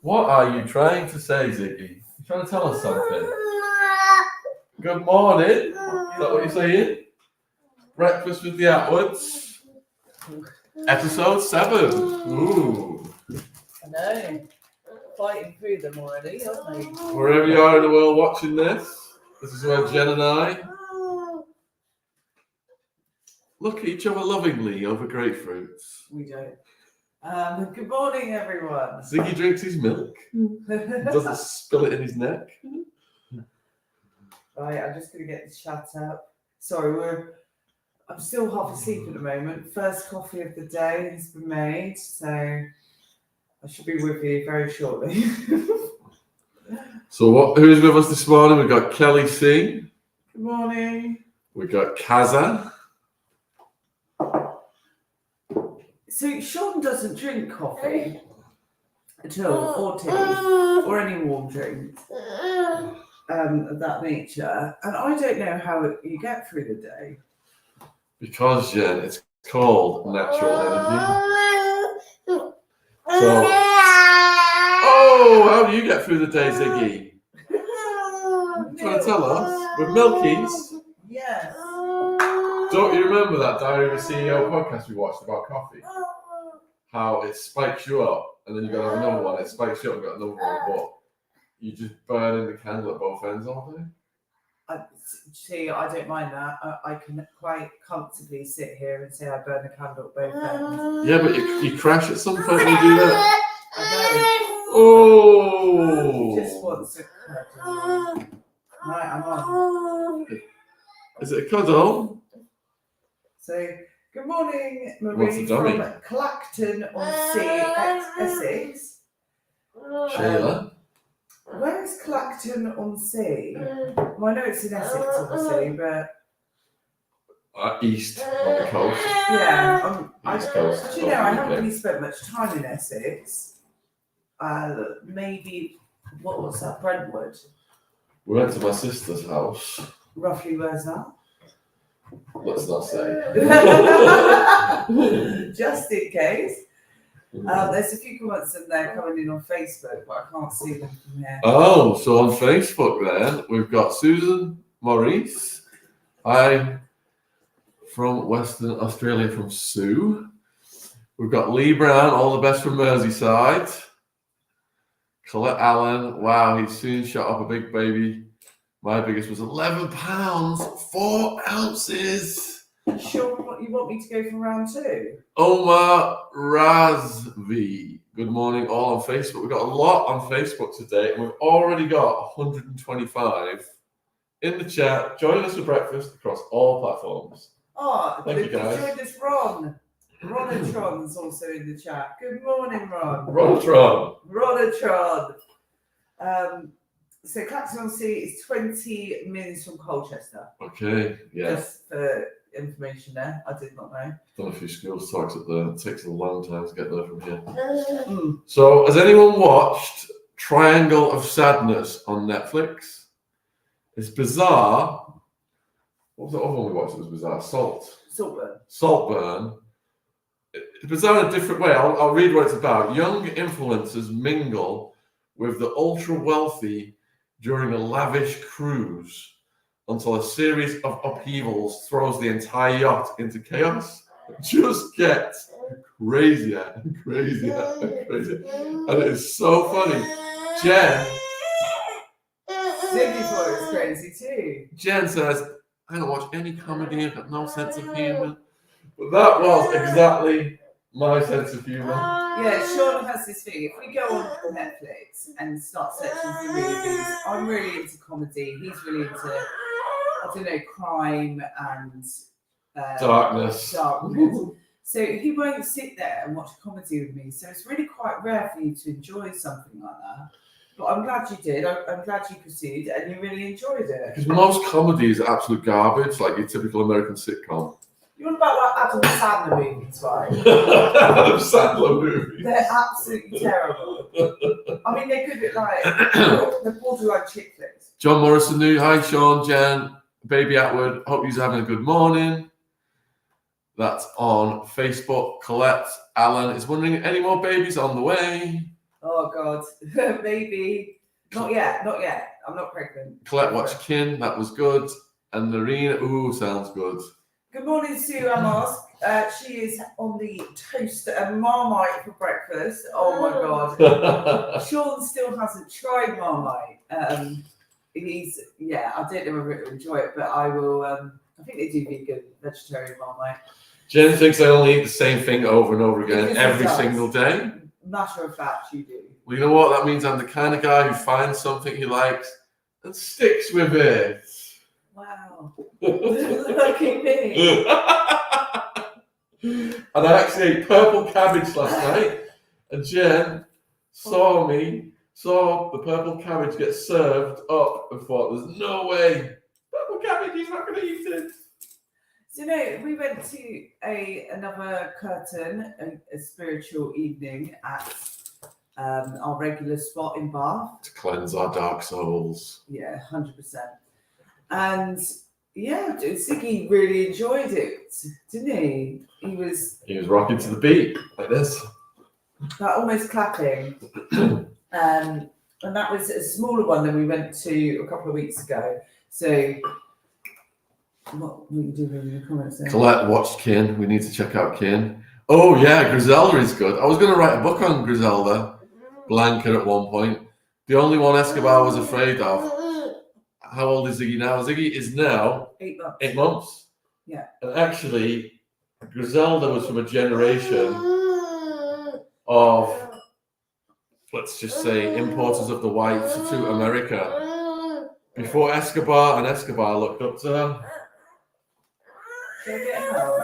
What are you trying to say, Ziggy? You trying to tell us something? Good morning. Is that what you're saying? Breakfast with the Attwoods. Episode 7. Ooh. I know. Fighting through them already, aren't we? Wherever you are in the world watching this is where Jen and I look at each other lovingly over grapefruits. We don't. Good morning, everyone. Ziggy drinks his milk. Doesn't spill it in his neck. Right, I'm just going to get the chat up. Sorry, I'm still half asleep at the moment. First coffee of the day has been made, so I should be with you very shortly. So who's with us this morning? We've got Kelly C. Good morning. We've got Kaza. So Sean doesn't drink coffee at all, or tea, or any warm drinks of that nature. And I don't know how you get through the day. Because, Jen, it's called natural energy. So, how do you get through the day, Ziggy? You trying to tell us? With Milkies? Yes. Don't you remember that Diary of a CEO podcast we watched about coffee? How it spikes you up, and then you got to have another one. It spikes you up and got another one, but you just burn in the candle at both ends all day. I don't mind that. I can quite comfortably sit here and say I burn the candle at both ends. Yeah, but you crash at some point when you do that. I know. Oh! Just wants a cuddle. Right, I'm on. Is it a cuddle? So, good morning, What's Marie the dummy? from Clacton-on-Sea, Essex. Shayla? Where is Clacton-on-Sea? Well, I know it's in Essex, obviously, but... East on the coast. Yeah. East coast. Do you know, I haven't really spent much time in Essex. Maybe, what was that, Brentwood? We went to my sister's house. Roughly, where's that? Let's not say. Just in case. There's a few comments in there coming in on Facebook, but I can't see them from here. Oh, so on Facebook then, we've got Susan Maurice. I'm from Western Australia from Sue. We've got Lee Brown, all the best from Merseyside. Colette Allen, wow, he soon shot up a big baby. My biggest was 11 pounds, 4 ounces. Sure, you want me to go for round 2? Omar Razvi. Good morning, all on Facebook. We've got a lot on Facebook today, and we've already got 125 in the chat. Join us for breakfast across all platforms. Oh, Thank you, guys. joined us, Ron. Ronatron's also in the chat. Good morning, Ron. Ronatron. So Clacton-on-Sea is 20 minutes from Colchester. Okay, yeah. Just for information there. I did not know. Done a few skills talks at there. It takes a long time to get there from here. So, has anyone watched Triangle of Sadness on Netflix? It's bizarre. What was the other one we watched that was bizarre? Saltburn. It's bizarre in a different way. I'll read what it's about. Young influencers mingle with the ultra-wealthy during a lavish cruise until a series of upheavals throws the entire yacht into chaos. It just gets crazier and crazier and crazier. And it is so funny. Jen. Ziggy thought it was crazy too. Jen says, I don't watch any comedy, I've got no sense of humour. But that was exactly my sense of humour. Yeah, Sean has this thing. If we go on Netflix and start searching for movies, I'm really into comedy. He's really into, I don't know, crime and Darkness. So he won't sit there and watch comedy with me. So it's really quite rare for you to enjoy something like that. But I'm glad you did. I'm glad you pursued and you really enjoyed it. Because most comedy is absolute garbage, like your typical American sitcom. You want about like Adam Sandler movies, right? Adam Sandler movies. They're absolutely terrible. I mean, they're good at like the borderline chick flicks. John Morrison, new. Hi, Sean, Jen, Baby Atwood. Hope you're having a good morning. That's on Facebook. Colette Allen is wondering, any more babies on the way? Oh God, maybe. Not yet. I'm not pregnant. Colette watched Kin, that was good. And Narina, ooh, sounds good. Good morning, Sue Amos. She is on the toast and Marmite for breakfast. Oh my God. Sean still hasn't tried Marmite. I don't know whether he'll enjoy it, but I will. I think they do vegan, vegetarian Marmite. Jen thinks I only eat the same thing over and over again every single day. Matter of fact, you do. Well, you know what? That means I'm the kind of guy who finds something he likes and sticks with it. Wow. Look at me. And I actually ate purple cabbage last night, and Jen saw the purple cabbage get served up and thought, there's no way. Purple cabbage, he's not going to eat it. So, we went to another curtain, a spiritual evening at our regular spot in Bath. To cleanse our dark souls. Yeah, 100%. And yeah, Ziggy really enjoyed it, didn't he? He was rocking to the beat like this. Almost clapping. And that was a smaller one than we went to a couple of weeks ago. So what were you doing in the comments there? Colette watched Kin. We need to check out Kin. Oh yeah, Griselda is good. I was going to write a book on Griselda Blanca at one point. The only one Escobar was afraid of. How old is Ziggy now? Ziggy is now 8 months. 8 months. Yeah. And actually, Griselda was from a generation of, let's just say, importers of the whites to America. Before Escobar, and Escobar looked up to her. Can I get help?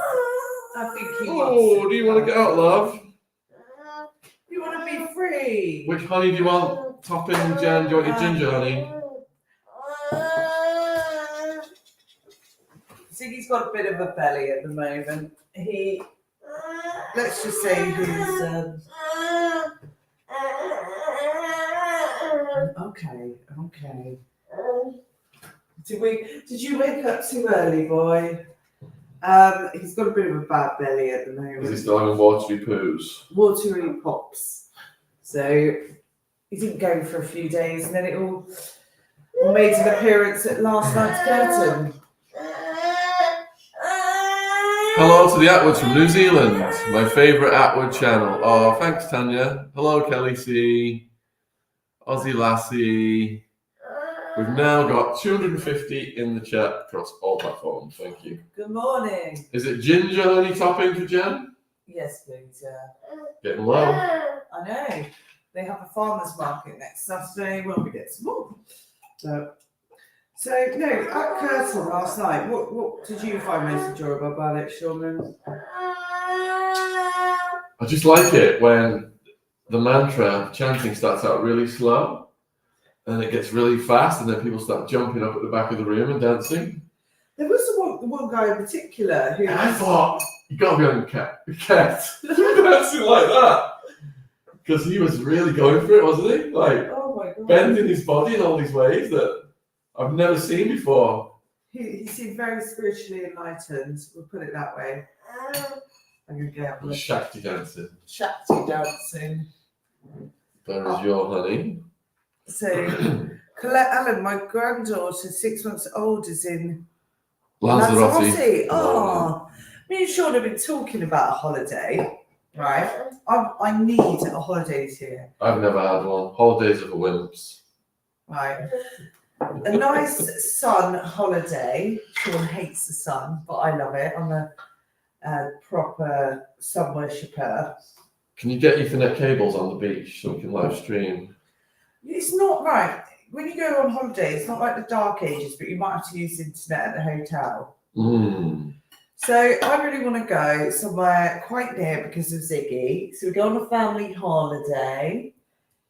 I think he do you want to get out, love? You want to be free? Which honey do you want? Topping, Jen? Do you want your ginger honey? Ziggy's got a bit of a belly at the moment. Let's just say he's okay. Did you wake up too early, boy? He's got a bit of a bad belly at the moment. Is he still having watery poos? Watery pops. So he didn't go for a few days, and then it all made an appearance at last night's curtain. Hello to the Attwoods from New Zealand, my favourite Attwood channel. Oh, thanks, Tanya. Hello, Kelly C. Aussie Lassie. We've now got 250 in the chat across all platforms. Thank you. Good morning. Is it ginger honey topping for Jen? Yes, please. Getting low. I know. They have a farmer's market next Saturday when we get some more. So at curtain last night, what did you find most enjoyable about it, Sean? I just like it when the mantra chanting starts out really slow and it gets really fast and then people start jumping up at the back of the room and dancing. There was one guy in particular who... And I thought, you got to be on the cat dancing like that. Because he was really going for it, wasn't he? Like, oh my God. Bending his body in all these ways that I've never seen before. He seemed very spiritually enlightened, we'll put it that way. I'm going to get up. Shakti dancing. There is your honey. So, Colette Allen, my granddaughter, 6 months old, is in Lanzarote. Oh, me and Sean have been talking about a holiday, right? I need a holiday this year. I've never had one. Holidays are for wimps. Right. A nice sun holiday. Sean hates the sun, but I love it. I'm a proper sun worshipper. Can you get Ethernet cables on the beach so we can live stream? It's not right. When you go on holiday, it's not like the dark ages, but you might have to use the internet at the hotel. So I really want to go somewhere quite near because of Ziggy. So we go on a family holiday.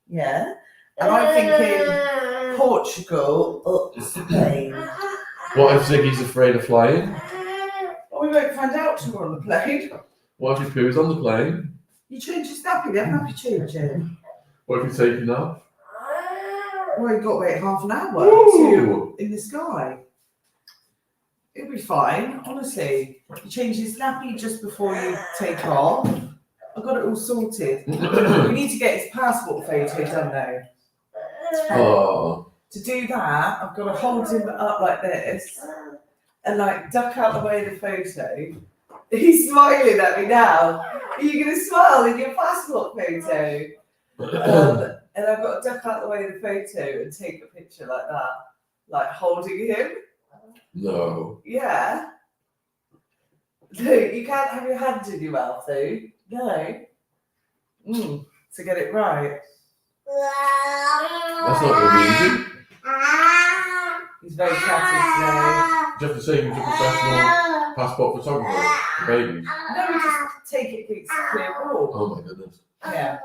Yeah. And I'm thinking Portugal or Spain. What if Ziggy's afraid of flying? Well, we won't find out till we're on the plane. What if he poos on the plane? You change your nappy, they have nappy change, Jim. What if he's taking off? Well, you've got to wait half an hour to you're in the sky. It'll be fine, honestly. You change his nappy just before you take off. I've got it all sorted. We need to get his passport photo done though. Oh. To do that, I've got to hold him up like this and like duck out the way of the photo. He's smiling at me now. Are you going to smile in your passport photo? And I've got to duck out the way of the photo and take a picture like that, like holding him. No. Yeah. No, you can't have your hand in your mouth though. No. To get it right. That's not going to be easy. He's very chatty today. Do you have to say he's a professional passport photographer for babies? No, we just take it against the clear wall. Oh my goodness. Yeah.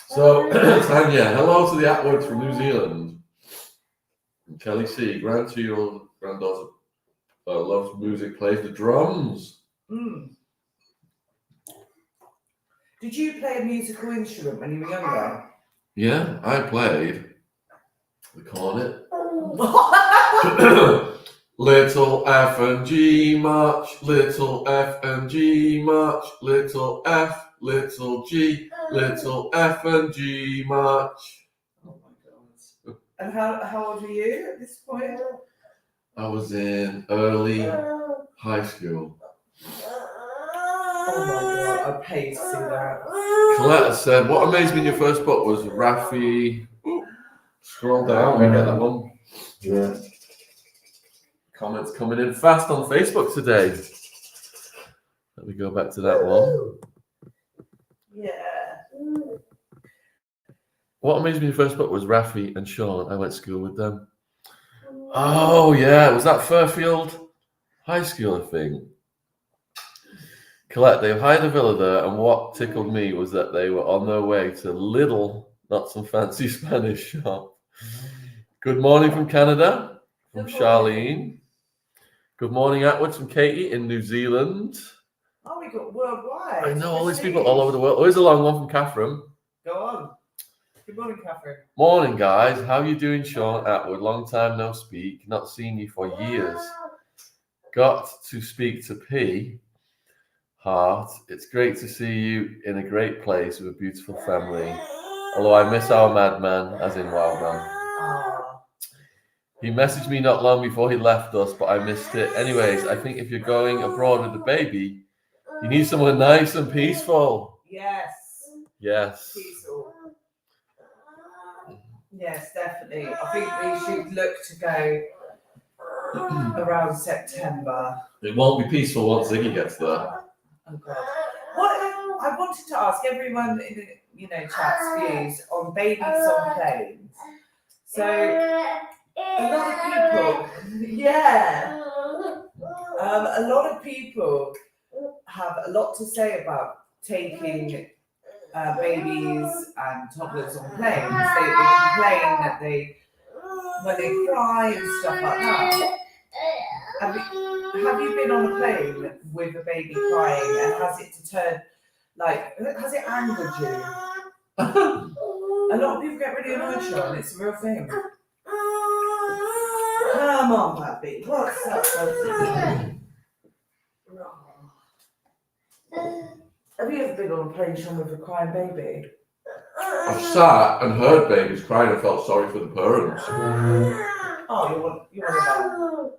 So, Tanya, hello to the Attwoods from New Zealand. And Kelly C, grand-two-year-old granddaughter loves music, plays the drums. Did you play a musical instrument when you were younger? Yeah, I played the cornet. Little F and G march, little F and G march, little F, little G, little F and G march. Oh my God. And how old were you at this point? I was in early high school. Oh my God, I paid to see that. Colette said, what amazed me in your first book was Raffi. Scroll down, we get that one. Yeah. Comments coming in fast on Facebook today. Let me go back to that one. Yeah. What amazed me in your first book was Raffi and Sean. I went to school with them. Oh, yeah. Was that Fairfield High School, I think? Colette, they've hired a villa there, and what tickled me was that they were on their way to Lidl, not some fancy Spanish shop. Good morning from Canada, from Charlene. Good morning, Attwoods from Katie in New Zealand. Oh, we got worldwide. I know all these people all over the world. Oh, here's a long one from Catherine. Go on. Good morning, Catherine. Morning, guys. How you doing, Sean Attwood? Long time no speak. Not seen you for years. Got to speak to P. Heart. It's great to see you in a great place with a beautiful family. Although I miss our madman, as in Wildman. He messaged me not long before he left us, but I missed it. Anyways, I think if you're going abroad with the baby, you need somewhere nice and peaceful. Yes. Yes. Peaceful. Yes, definitely. I think we should look to go around September. It won't be peaceful once Ziggy gets there. Oh God. What I wanted to ask everyone in the chat's views on babies on planes. So a lot of people, a lot of people have a lot to say about taking babies and toddlers on planes. They complain that when they cry and stuff like that. Have you been on a plane with a baby crying, and has it angered you? A lot of people get really annoyed, Sean. It's a real thing. Come on, puppy. What's up, puppy? Have you ever been on a plane, Sean, with a crying baby? I've sat and heard babies crying and felt sorry for the parents. Oh, you want to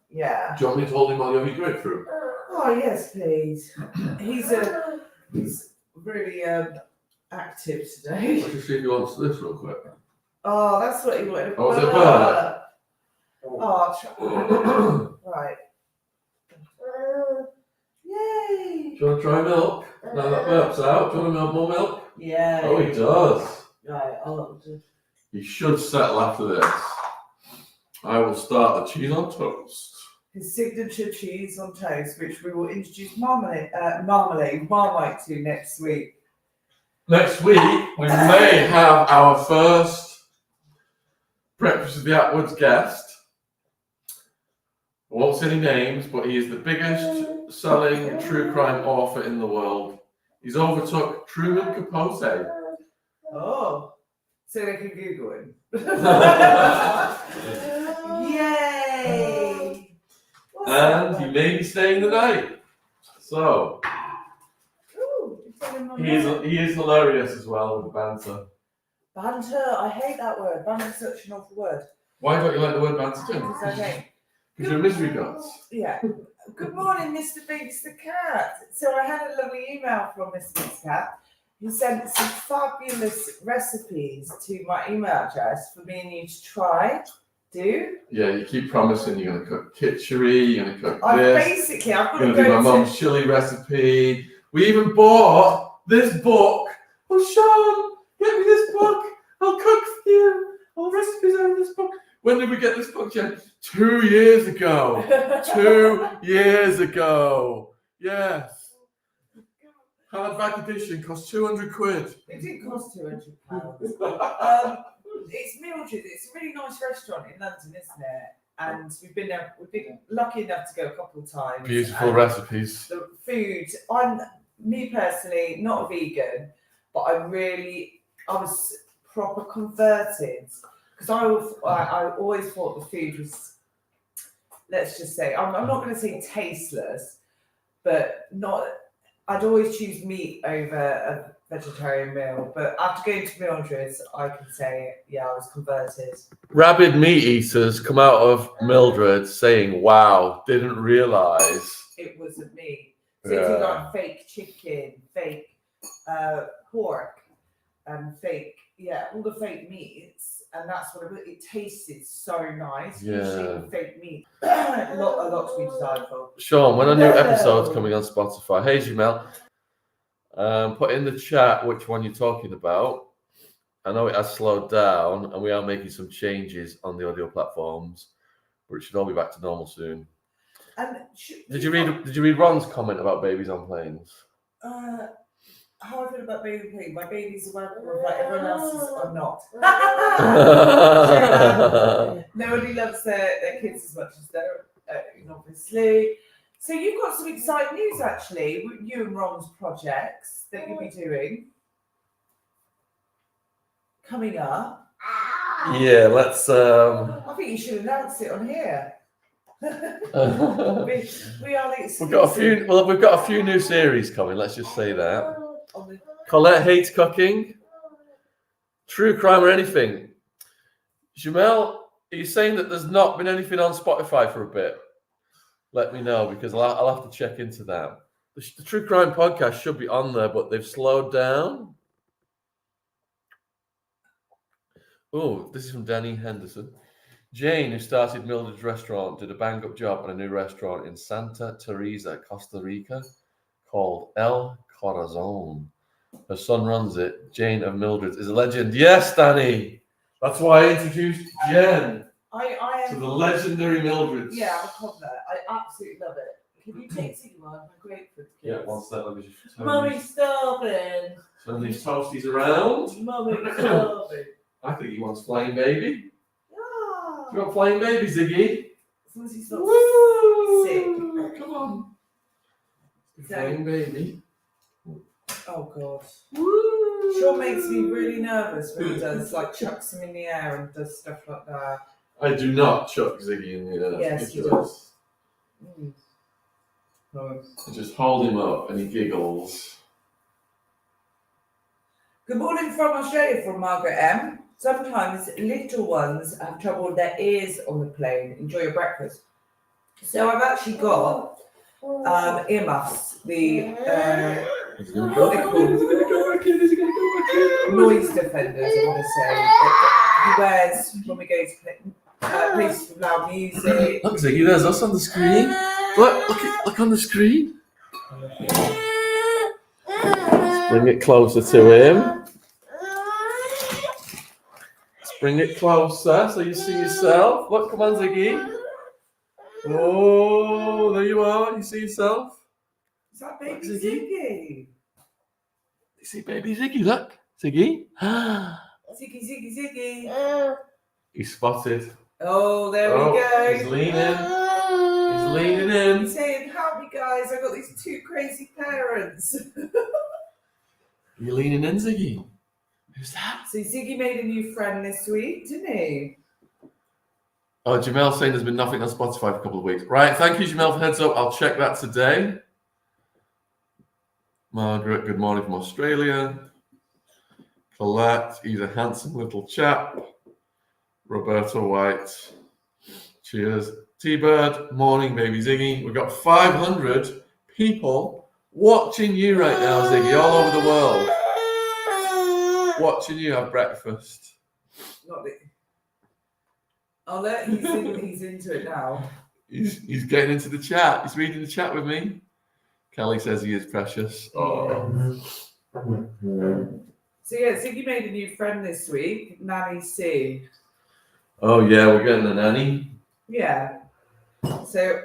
Yeah. Do you want me to hold him while you have your grapefruit? Oh yes, please. He's really active today. Let's just see if he wants this real quick. Oh, that's what he wanted. Oh, is it better? Oh, right. Yay! Do you want to try milk? Now that burp's out. Do you want to milk more milk? Yeah. Oh, he does. Right. I'll just... He should settle after this. I will start the cheese on toast. His signature cheese on toast, which we will introduce Marmite to next week. Next week, we may have our first Breakfast with the Attwoods guest. I won't say any names, but he is the biggest selling true crime author in the world. He's overtook Truman Capote. Oh, so they can Google him. Yay! And he may be staying the night. So, He is hilarious as well with the banter. Banter, I hate that word. Banter's such an awful word. Why don't you like the word banter, Tim? Because I don't. Because you're a misery guts. Yeah. Good morning, Mr. Binks the Cat. So I had a lovely email from Mr. Binks the Cat. He sent some fabulous recipes to my email address for me and you to try. Do? Yeah, you keep promising you're going to cook kitchery, you're going to cook I've this. got You're to going to do my mum's chili recipe. We even bought this book. Oh, Sean, get me this book. I'll cook for you. All recipes are in this book. When did we get this book, Jen? 2 years ago. 2 years ago. Yes. Hardback edition cost 200 quid. It didn't cost £200. It's Mildred. It's a really nice restaurant in London, isn't it? And we've been there. We've been lucky enough to go a couple of times. Beautiful recipes. The food. Me personally, not a vegan, but I was proper converted because I always thought the food was, let's just say, I'm not going to say tasteless, but not. I'd always choose meat over a vegetarian meal, but after going to Mildred's, I can say, yeah, I was converted. Rabid meat eaters come out of Mildred saying, wow, didn't realise. It wasn't meat. So if you got fake chicken, fake pork, and fake, all the fake meats, and that's what it tasted so nice. Yeah. Usually fake meat, a lot to be desired for. Sean, when a new episode's coming on Spotify, hey Jamel, put in the chat which one you're talking about. I know it has slowed down, and we are making some changes on the audio platforms, but it should all be back to normal soon. And Did you read Ron's comment about babies on planes? How I feel about baby plane. My baby's a welcome, like everyone else's are not. Nobody loves their kids as much as their obviously. So you've got some exciting news actually with you and Ron's projects that you'll be doing coming up. Yeah, let's. I think you should announce it on here. we are the We've got a few new series coming. Let's just say that. Colette hates cooking. True crime or anything. Jamel, are you saying that there's not been anything on Spotify for a bit? Let me know because I'll have to check into that. The True Crime podcast should be on there, but they've slowed down. Oh, this is from Danny Henderson. Jane, who started Mildred's restaurant, did a bang-up job on a new restaurant in Santa Teresa, Costa Rica, called El Corazon. Her son runs it. Jane of Mildred's is a legend. Yes, Danny. That's why I introduced Jen to the legendary Mildred's. Yeah, I love that. I absolutely love it. Can you take Ziggy one? I'm grateful. Yeah, one step. Let me just Mummy's starving. Turn these toasties around. Mummy's starving. I think he wants Flying Baby. Yeah. You want Flying Baby, Ziggy? As long as he's not sick. Come on. Flying Baby. Oh God. Woo! Sean makes me really nervous when he does, like chucks him in the air and does stuff like that. I do not chuck Ziggy in the air. Yes, he does. I just hold him up and he giggles. Good morning from Australia from Margaret M. Sometimes little ones have trouble with their ears on the plane. Enjoy your breakfast. So I've actually got earmuffs. What they call noise defenders, I want to say. That he wears when we go to places with loud music. Look, Ziggy, there's us on the screen. Look on the screen. Let's bring it closer to him. Let's bring it closer so you see yourself. Look, come on, Ziggy. Oh, there you are. You see yourself? Is that baby Ziggy? You see baby Ziggy? Look, Ziggy. Ziggy. He's spotted. Oh, there we go. He's leaning in. He's saying, help me guys, I've got these two crazy parents. You leaning in, Ziggy? Who's that? So Ziggy made a new friend this week, didn't he? Oh, Jamel's saying there's been nothing on Spotify for a couple of weeks. Right, thank you, Jamel, for heads up. I'll check that today. Margaret, good morning from Australia. Colette, he's a handsome little chap. Roberta White, cheers. T-Bird, morning, baby Ziggy. We've got 500 people watching you right now, Ziggy, all over the world. Watching you have breakfast. I'll let he's into it now. He's getting into the chat. He's reading the chat with me. Kelly says he is precious. Oh. So yeah, Ziggy made a new friend this week, Nanny C. Oh yeah, we're getting a nanny. Yeah. So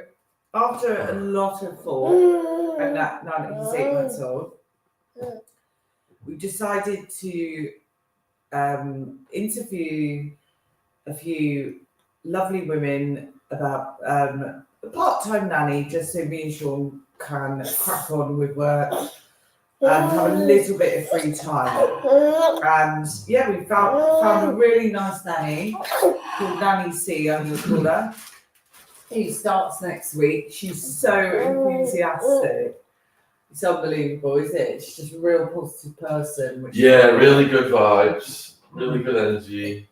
after a lot of thought, and now that he's 8 months old, we decided to interview a few lovely women about a part-time nanny, just so me and Sean can crack on with work and have a little bit of free time. And yeah, we found a really nice nanny called Nanny C, I'm going to call her. He starts next week. She's so enthusiastic. It's unbelievable, isn't it? She's just a real positive person. Really good vibes, really good energy.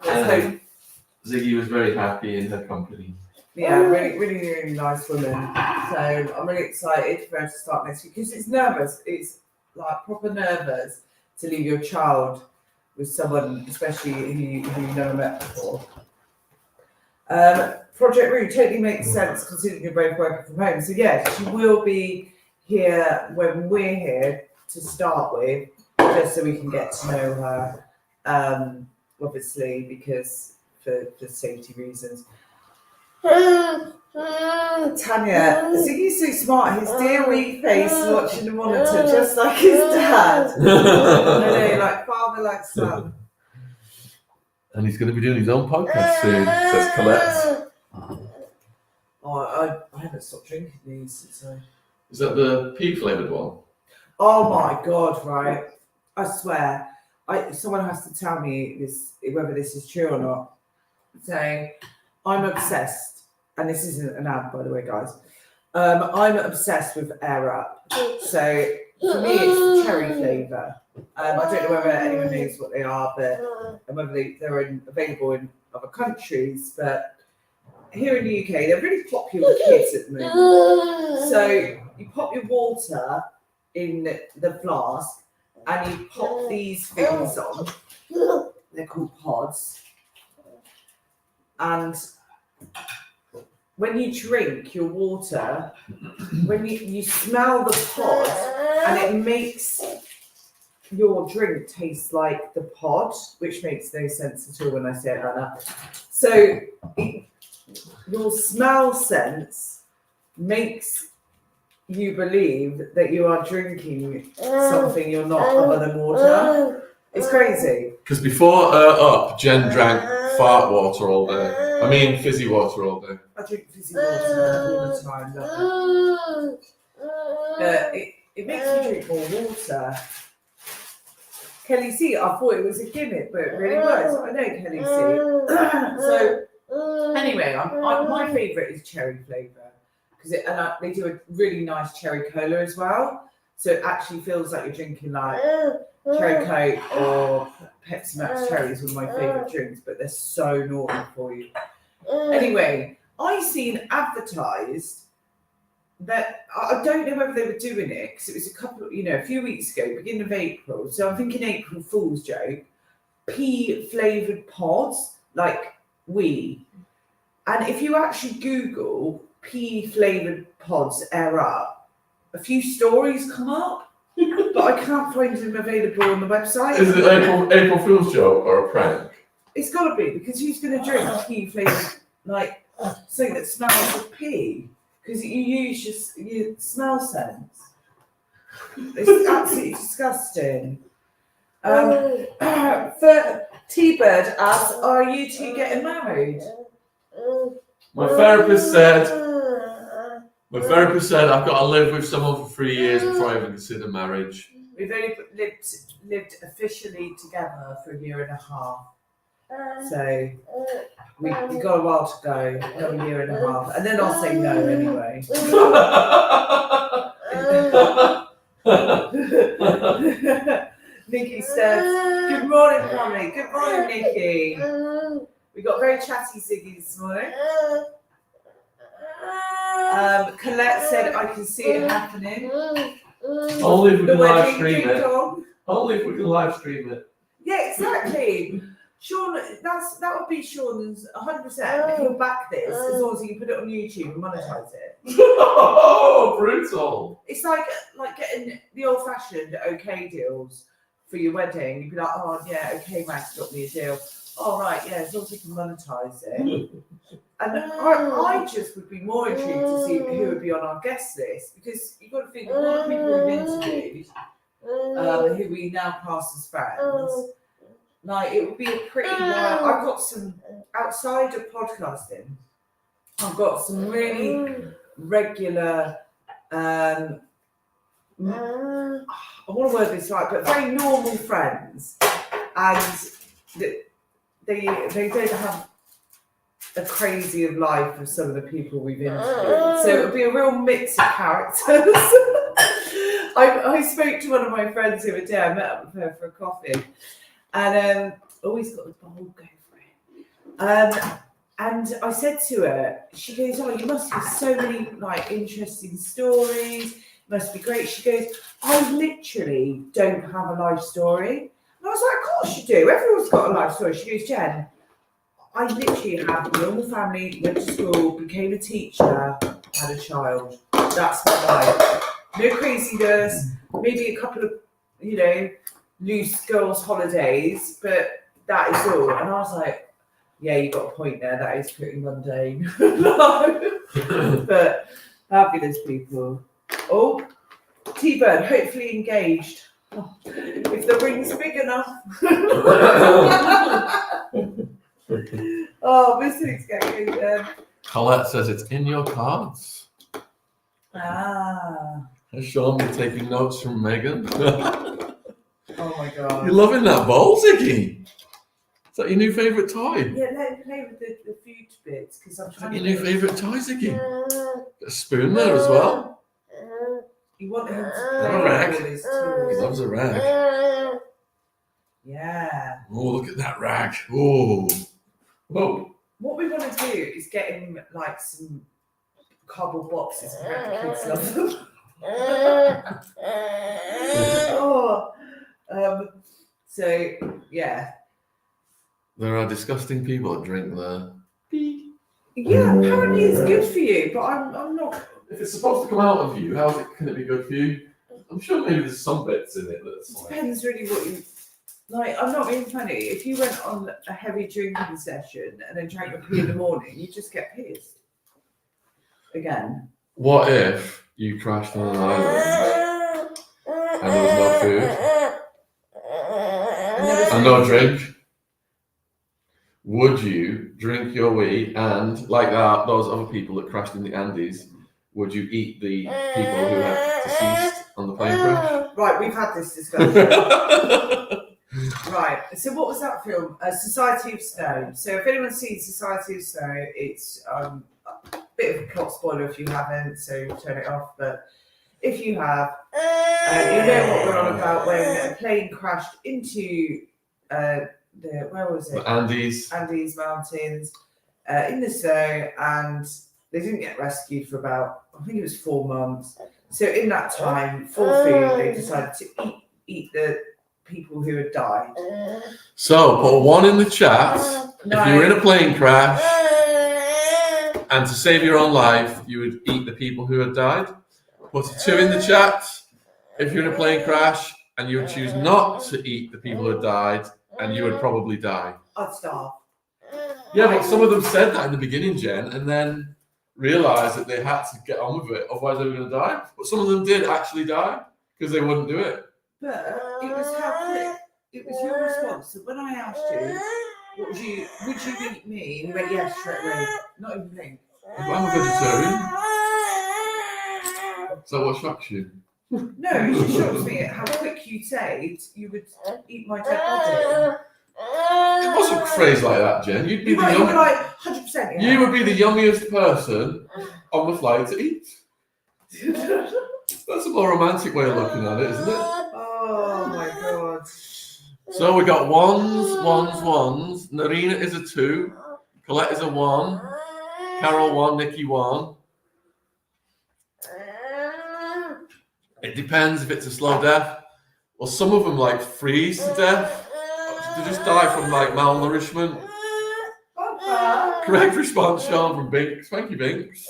And Ziggy was very happy in her company. Yeah, really nice woman. So I'm really excited for her to start next week because it's nervous. It's like proper nervous to leave your child with someone, especially who you've never met before. Project Root totally makes sense considering you're both working from home. So yeah, she will be here when we're here to start with, just so we can get to know her. Obviously, because for safety reasons. Tanya, Ziggy's so smart. His dear wee face watching the monitor, just like his dad. I know, like father, like son. And he's going to be doing his own podcast soon, says Colette. Oh, I haven't stopped drinking these since I... Is that the pea flavoured one? Oh my God, right. I swear. Someone has to tell me whether this is true or not. So, I'm obsessed, and this isn't an ad, by the way, guys. I'm obsessed with Air Up. So, for me, it's the cherry flavour. I don't know whether anyone knows what they are, and whether they're available in other countries, but here in the UK, they're really popular with kids at the moment. So you pop your water in the flask and you pop these things on. They're called pods. And when you drink your water, when you smell the pod, and it makes your drink taste like the pod, which makes no sense at all when I say it like that. So your smell sense makes you believe that you are drinking something you're not other than water. It's crazy. Because before Up, Jen drank fart water all day. I mean fizzy water all day. I drink fizzy water all the time. Love it. It makes you drink more water. Kelly C, I thought it was a gimmick, but it really was. I know Kelly C. So anyway, my favourite is cherry flavour because they do a really nice cherry cola as well. So it actually feels like you're drinking like cherry Coke or Pepsi Max cherries, one of my favourite drinks, but they're so naughty for you. Anyway, I seen advertised that I don't know whether they were doing it because it was a few weeks ago, beginning of April. So I'm thinking April Fool's joke. Pea flavoured pods, like we. And if you actually Google pea flavoured pods Air Up, a few stories come up, but I can't find them available on the website. Is it April Fool's joke or a prank? It's got to be, because who's going to drink pea flavoured, like something that smells of pea? Because you use your smell sense. It's absolutely disgusting. For T-Bird asks, are you two getting married? My therapist said I've got to live with someone for 3 years before I even consider marriage. We've only lived officially together for 1.5 years. So we've got a while to go, another 1.5 years, and then I'll say no anyway. Nikki says, good morning, family. Good morning, Nikki. We got very chatty Ziggy this morning. Colette said, I can see it happening. Only if we can live stream ding it. dong. Only if we can live stream it. Yeah, exactly. Sean, that would be Sean's 100%. He'll back this as long as he can put it on YouTube and monetize it. Oh, brutal. It's like getting the old-fashioned OK deals for your wedding. You'd be like, oh yeah, OK Max got me a deal. Oh right, yeah, as long as you can monetize it. And I just would be more intrigued to see who would be on our guest list, because you've got to think of all the people we've interviewed, who we now class as friends. Like, it would be a pretty wild. I've got some, outside of podcasting, I've got some really regular, I want to word this right, but very normal friends, and they don't have a crazy of life of some of the people we've interviewed. So it would be a real mix of characters. I spoke to one of my friends the other day. I met up with her for a coffee, and always got the bold go for it. And I said to her, she goes, "Oh, you must have so many like interesting stories. It must be great." She goes, "I literally don't have a life story." And I was like, "Of course you do. Everyone's got a life story." She goes, "Jen, I literally have a normal family, went to school, became a teacher, had a child. That's my life. No craziness, maybe a couple of, loose girls' holidays, but that is all." And I was like, yeah, you got a point there. That is pretty mundane. But fabulous people. Oh, T-Bird, hopefully engaged. Oh, if the ring's big enough. Oh, Mr. getting Colette says it's in your cards. Ah. Has Sean been taking notes from Megan? Oh my god. You're loving that bowl, Ziggy. Is that your new favourite toy? Yeah, let him play with the food bits, because I'm trying Your to. new favourite toy, Ziggy? Got a spoon there as well. You want him to A play rag. with all his He tools. loves a rag. Yeah. Oh, look at that rag. Oh. Whoa. What we want to do is get him like some cardboard boxes. Apparently kids love them. Oh. So yeah. There are disgusting people that drink there. Yeah, apparently it's good for you, but I'm not. If it's supposed to come out of you, can it be good for you? I'm sure maybe there's some bits in it that's It like... depends really what you like. I'm not being funny. If you went on a heavy drinking session and then drank a pee in the morning, you just get pissed. Again. What if you crashed on an island and there was no food and no drink? Would you drink your wee and, like those other people that crashed in the Andes, would you eat the people who had deceased on the plane crash? Right, we've had this discussion. Right, so what was that film? Society of Snow. So if anyone's seen Society of Snow, it's a bit of a plot spoiler if you haven't, so turn it off. But if you have, you know what we're on about when a plane crashed into where was it? The Andes. Andes Mountains in the snow, and they didn't get rescued for about, I think it was 4 months. So in that time, for food, they decided to eat the people who had died. So put 1 in the chat No. if you were in a plane crash and to save your own life, you would eat the people who had died. Put a 2 in the chat if you're in a plane crash and you would choose not to eat the people who had died, and you would probably die. I'd starve. Yeah, but some of them said that in the beginning, Jen, and then realised that they had to get on with it, otherwise they were going to die. But some of them did actually die because they wouldn't do it. But it was your response. So when I asked you, would you eat me? And you went yes straight away. Not even think. I'm a vegetarian. So what shocks you? No, it just shocks me at how quick you said you would eat my dead body. It wasn't phrased like that, Jen. You'd be You were like 100%. Yeah. You would be the yummiest person on the flight to eat. That's a more romantic way of looking at it, isn't it? Oh my god. So we got ones. Narina is a 2. Colette is a 1. Carol 1. Nikki 1. It depends if it's a slow death. Well, some of them like freeze to death. They just die from like malnourishment. Correct response, Sean, from Binks. Thank you, Binks.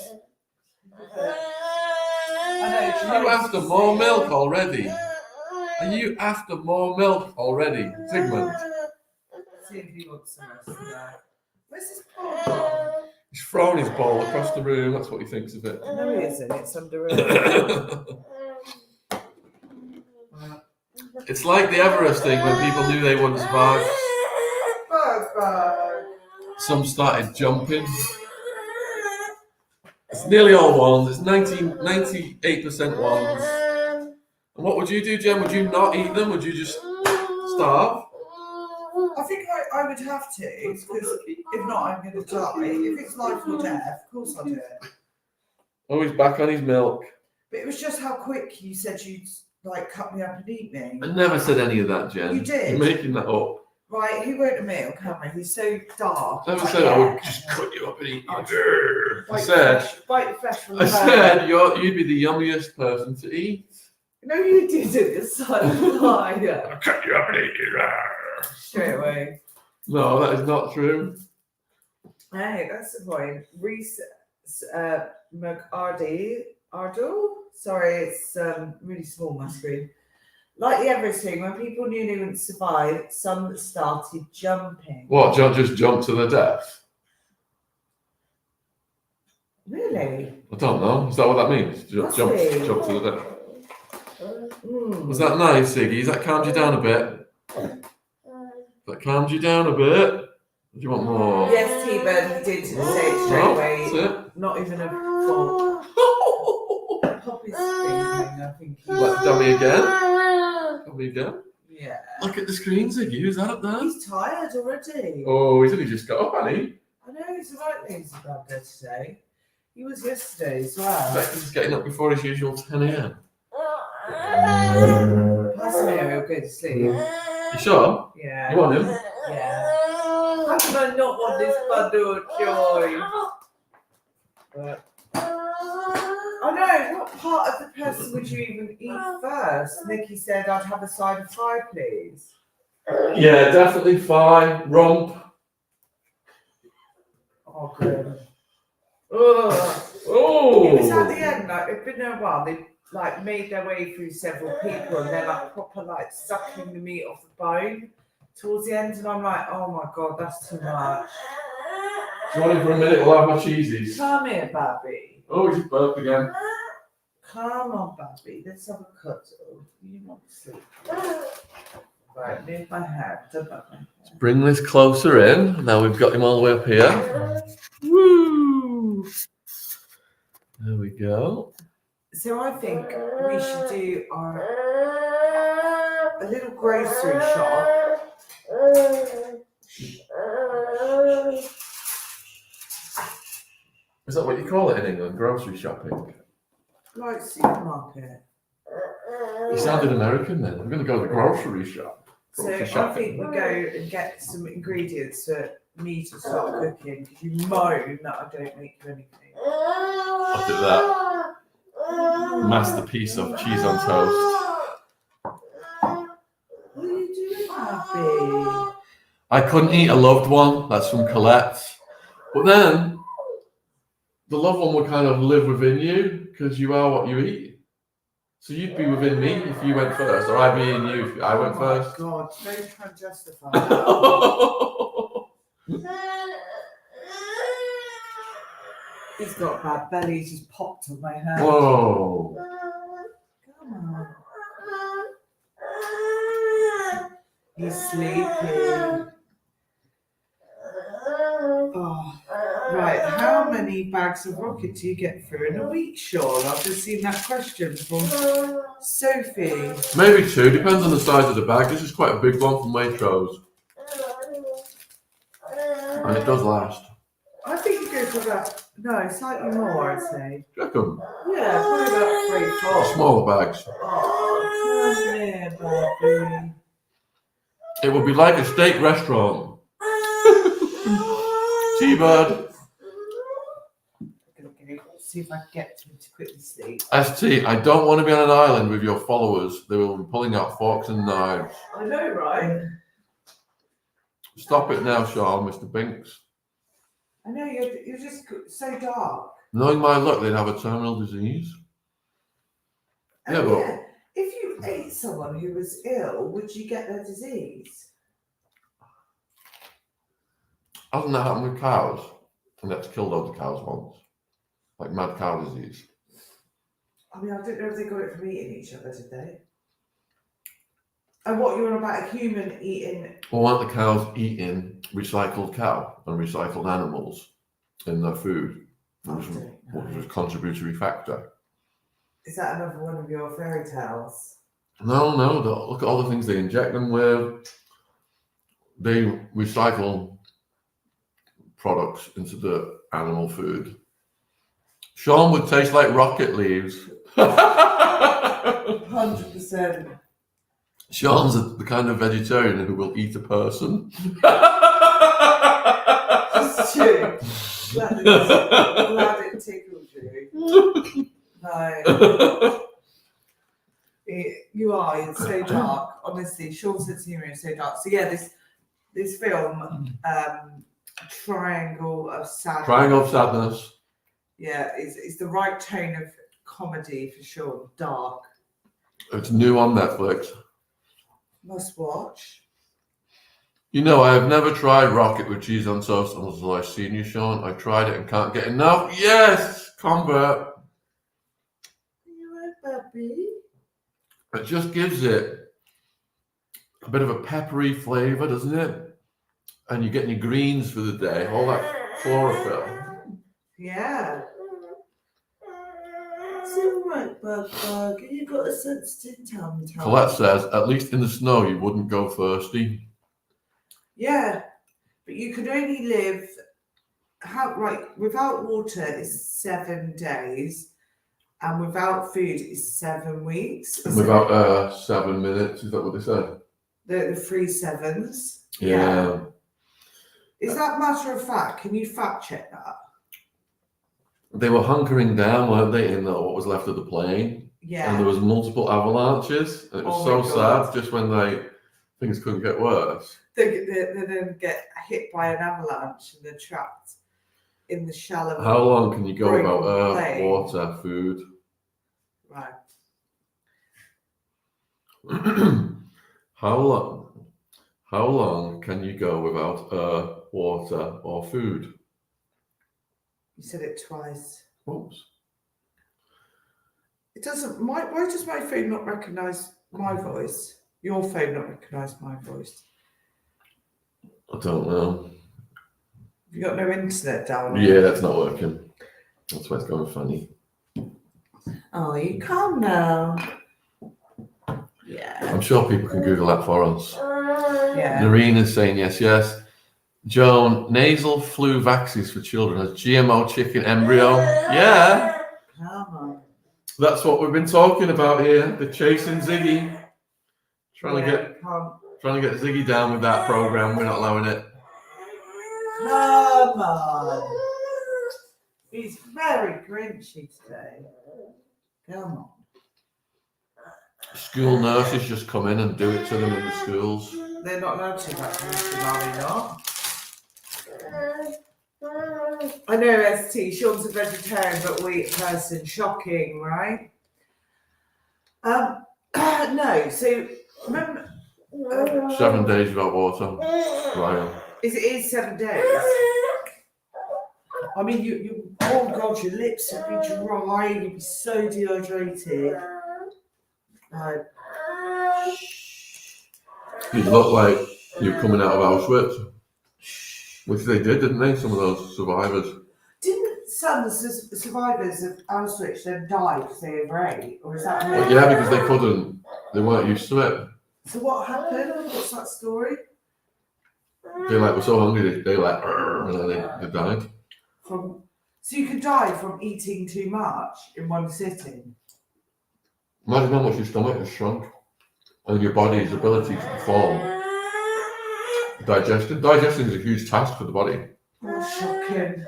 Are you after more milk already? Are you after more milk already, Sigmund? See if he wants some rest of that. Where's his bowl? He's thrown his bowl across the room. That's what he thinks of it. No, he isn't. It's under It's like the Everest thing when people knew they wouldn't survive. Some started jumping. It's nearly all ones. It's 98% ones. And what would you do, Jen? Would you not eat them? Would you just starve? I think I would have to, because if not, I'm going to die. If it's life or death, of course I'll do it. Oh, he's back on his milk. But it was just how quick you said you'd like cut me up and eat me. I never said any of that, Jen. You did. You're making that up. Right, he won't admit on camera. He's so dark. I never said I would just cut you up and eat you. I Bite the flesh from the I said you'd be the yummiest person to eat. No, you didn't. It's like a liar. I'll cut you up and eat you. Straight away. No, that is not true. Hey, that's the point. Reese Ardle. Sorry, it's really small, my screen. Like the Everest thing, when people knew they wouldn't survive, some started jumping. What? Just jump to their death? Really? I don't know. Is that what that means? Jump to the death. Was that nice, Ziggy? Has that calmed you down a bit? That calmed you down a bit? Do you want more? Yes, T-Bird, he did say it straight away. That's it. Not even a thought. Poppy's thinking, I think. Dummy again? Dummy again? Yeah. Look at the screen, Ziggy. Who's that up there? He's tired already. Oh, he's only just got up, hasn't he? I know, he's a right lazy bugger today. He was yesterday as well. Like he's getting up before his usual 10 a.m. Pass him here, he'll go to sleep. You sure? Yeah. You want him? Yeah. How can I not want this bundle of joy? But I know, what part of the person would you even eat first? Nikki said, I'd have a side of fry, please. Yeah, definitely fine. Rump. Oh, good. Oh. It was at the end, like, it'd been a while, they like made their way through several people and they're like proper like sucking the meat off the bone towards the end, and I'm like, oh my god, that's too much. Do you want him for a minute? We'll have my cheesies. Come here, Babby. Oh, he's burped again. Come on, Babby. Let's have a cuddle. You want to sleep? Right, move my head. Let's bring this closer in. Now we've got him all the way up here. Woo! There we go. So I think we should do a little grocery shop. Is that what you call it in England? Grocery shopping? Like supermarket. You sounded American then. I'm going to go to the grocery shop. So I think we go and get some ingredients for me to start cooking, because you moan that I don't make you anything. Look at that masterpiece of cheese on toast. What are you doing, Abby? I couldn't eat a loved one. That's from Colette. But then the loved one would kind of live within you because you are what you eat. So you'd be within me if you went first, or I'd be in you if I went first. Oh my god, don't try and justify that. He's got a bad belly, he's just popped on my hand. Whoa. Come on. He's sleeping. Oh, right. How many bags of rocket do you get through in a week, Sean? I've just seen that question from Sophie. Maybe 2, depends on the size of the bag. This is quite a big one from Waitrose. And it does last. I think you go for about, no, slightly more, I'd say. Do you reckon? Yeah, probably about 3, 4. Smaller bags. Oh, come here, baby. It would be like a steak restaurant. T-Bird. I'm going to go see if I can get to him to quickly sleep. ST, I don't want to be on an island with your followers. They will be pulling out forks and knives. I know, right? Stop it now, Sean, Mr. Binks. I know, you're just so dark. Knowing my luck, they'd have a terminal disease. Yeah, but if you ate someone who was ill, would you get their disease? hasn't that happened with cows? And that's killed loads of cows once. Like mad cow disease. I mean, I don't know if they got it from eating each other, did they? And what you're on about a human eating? Well, aren't the cows eating recycled cow and recycled animals in their food? Which was a contributory factor. Is that another one of your fairy tales? No, look at all the things they inject them with. They recycle products into the animal food. Sean would taste like rocket leaves. 100%. Sean's the kind of vegetarian who will eat a person. It's true. Glad it tickled you. No. You're so dark. Honestly, Sean's sense of humour is so dark. So yeah, this film, Triangle of Sadness. Triangle of Sadness. Yeah, it's the right tone of comedy for sure. Dark. It's new on Netflix. Must watch. You know, I have never tried rocket with cheese on toast until I've seen you, Sean. I tried it and can't get enough. Yes, convert. You right, baby? It just gives it a bit of a peppery flavour, doesn't it? And you're getting your greens for the day, all that chlorophyll. Yeah. It's all right, bug. You got a sensitive tum. Colette says, at least in the snow, you wouldn't go thirsty. Yeah, but you can only live without water is 7 days, and without food is 7 weeks. And without 7 minutes, is that what they said? The 3 7s. Yeah. Is that matter of fact? Can you fact check that? They were hunkering down, weren't they, in what was left of the plane? Yeah. And there was multiple avalanches. And it was so sad, just when things couldn't get worse. They then get hit by an avalanche and they're trapped in the shallow. How long can you go without plane. water, food? Right. How long can you go without water or food? You said it twice. Oops. It doesn't. Why does my phone not recognise my voice? Your phone not recognise my voice? I don't know. You got no internet down there? Yeah, that's not working. That's why it's going funny. Oh, you calm now. Yeah. I'm sure people can Google that for us. Yeah. Noreen is saying yes. Joan, nasal flu vaccines for children as GMO chicken embryo. Yeah. Come on. That's what we've been talking about here. The chasing Ziggy. Trying to get Ziggy down with that program. We're not allowing it. Come on. He's very grinchy today. Come on. School nurses just come in and do it to them in the schools. They're not allowed to, are they not? I know, ST, Sean's a vegetarian but wheat person. Shocking, right? No, so remember 7 days without water. Right. it is 7 days. I mean, you oh god, your lips would be dry, you'd be so dehydrated. You look like you're coming out of Auschwitz. Which they did, didn't they? Some of those survivors. Didn't some of the survivors of Auschwitz then die because they overate? Or is that Well, yeah, because they weren't used to it. So what happened? What's that story? They were so hungry they and then they died. So you could die from eating too much in one sitting. Imagine how much your stomach has shrunk and your body's ability to perform digestion. Digestion is a huge task for the body. Oh, shocking.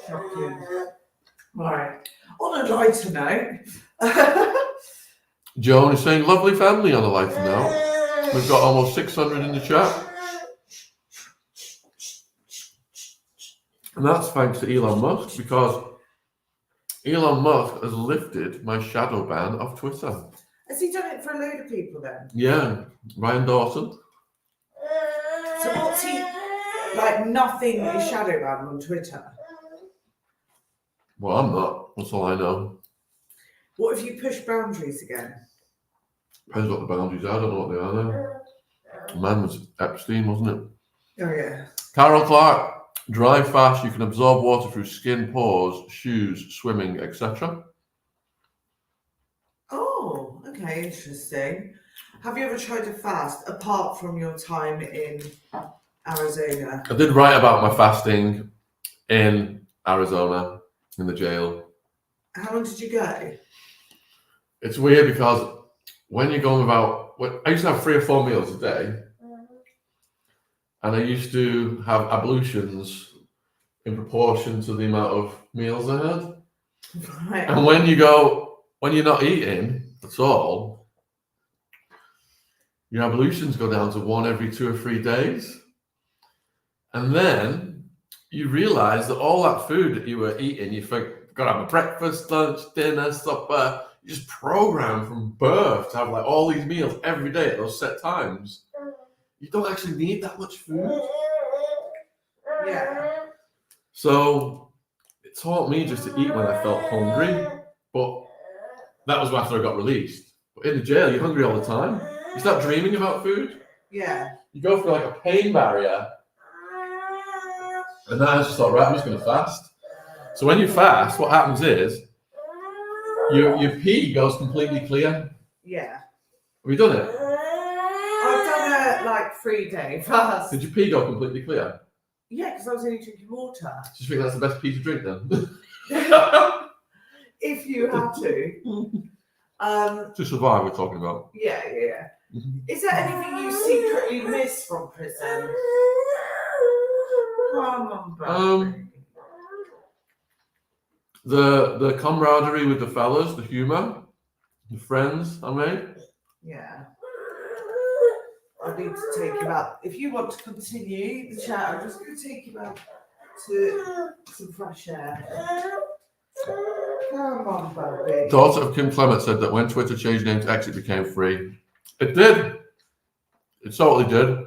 Shocking. Right. On a lighter note. Joan is saying, lovely family on a lighter note. We've got almost 600 in the chat. And that's thanks to Elon Musk, because Elon Musk has lifted my shadow ban off Twitter. Has he done it for a load of people then? Yeah, Ryan Dawson. So what's he, like nothing is shadow banned on Twitter? Well, I'm not. That's all I know. What if you push boundaries again? Depends what the boundaries are. I don't know what they are now. The man was Epstein, wasn't it? Oh, yeah. Carol Clark. Dry fast, you can absorb water through skin, pores, shoes, swimming, etc. Oh, okay, interesting. Have you ever tried to fast apart from your time in Arizona? I did write about my fasting in Arizona, in the jail. How long did you go? It's weird because when you're going without, I used to have 3 or 4 meals a day. And I used to have ablutions in proportion to the amount of meals I had. Right. And when you're not eating at all, your ablutions go down to 1 every 2 or 3 days. And then you realize that all that food that you were eating, you got to have a breakfast, lunch, dinner, supper. You're just programmed from birth to have like all these meals every day at those set times. You don't actually need that much food. Yeah. So it taught me just to eat when I felt hungry. But that was after I got released. But in the jail, you're hungry all the time. You start dreaming about food. Yeah. You go through like a pain barrier. And then I just thought, right, I'm just going to fast. So when you fast, what happens is your pee goes completely clear. Yeah. Have you done it? I've done a like 3-day fast. Did your pee go completely clear? Yeah, because I was only drinking water. Do you think that's the best pee to drink then? If you had to. To survive, we're talking about. Yeah. Is there anything you secretly miss from prison? Come on, baby. The camaraderie with the fellas, the humour, the friends I made. Yeah. I need to take you out. If you want to continue the chat, I'm just going to take you out to some fresh air. Come on, baby. Daughter of Kim Clement said that when Twitter changed name to X, it became free. It did. It totally did.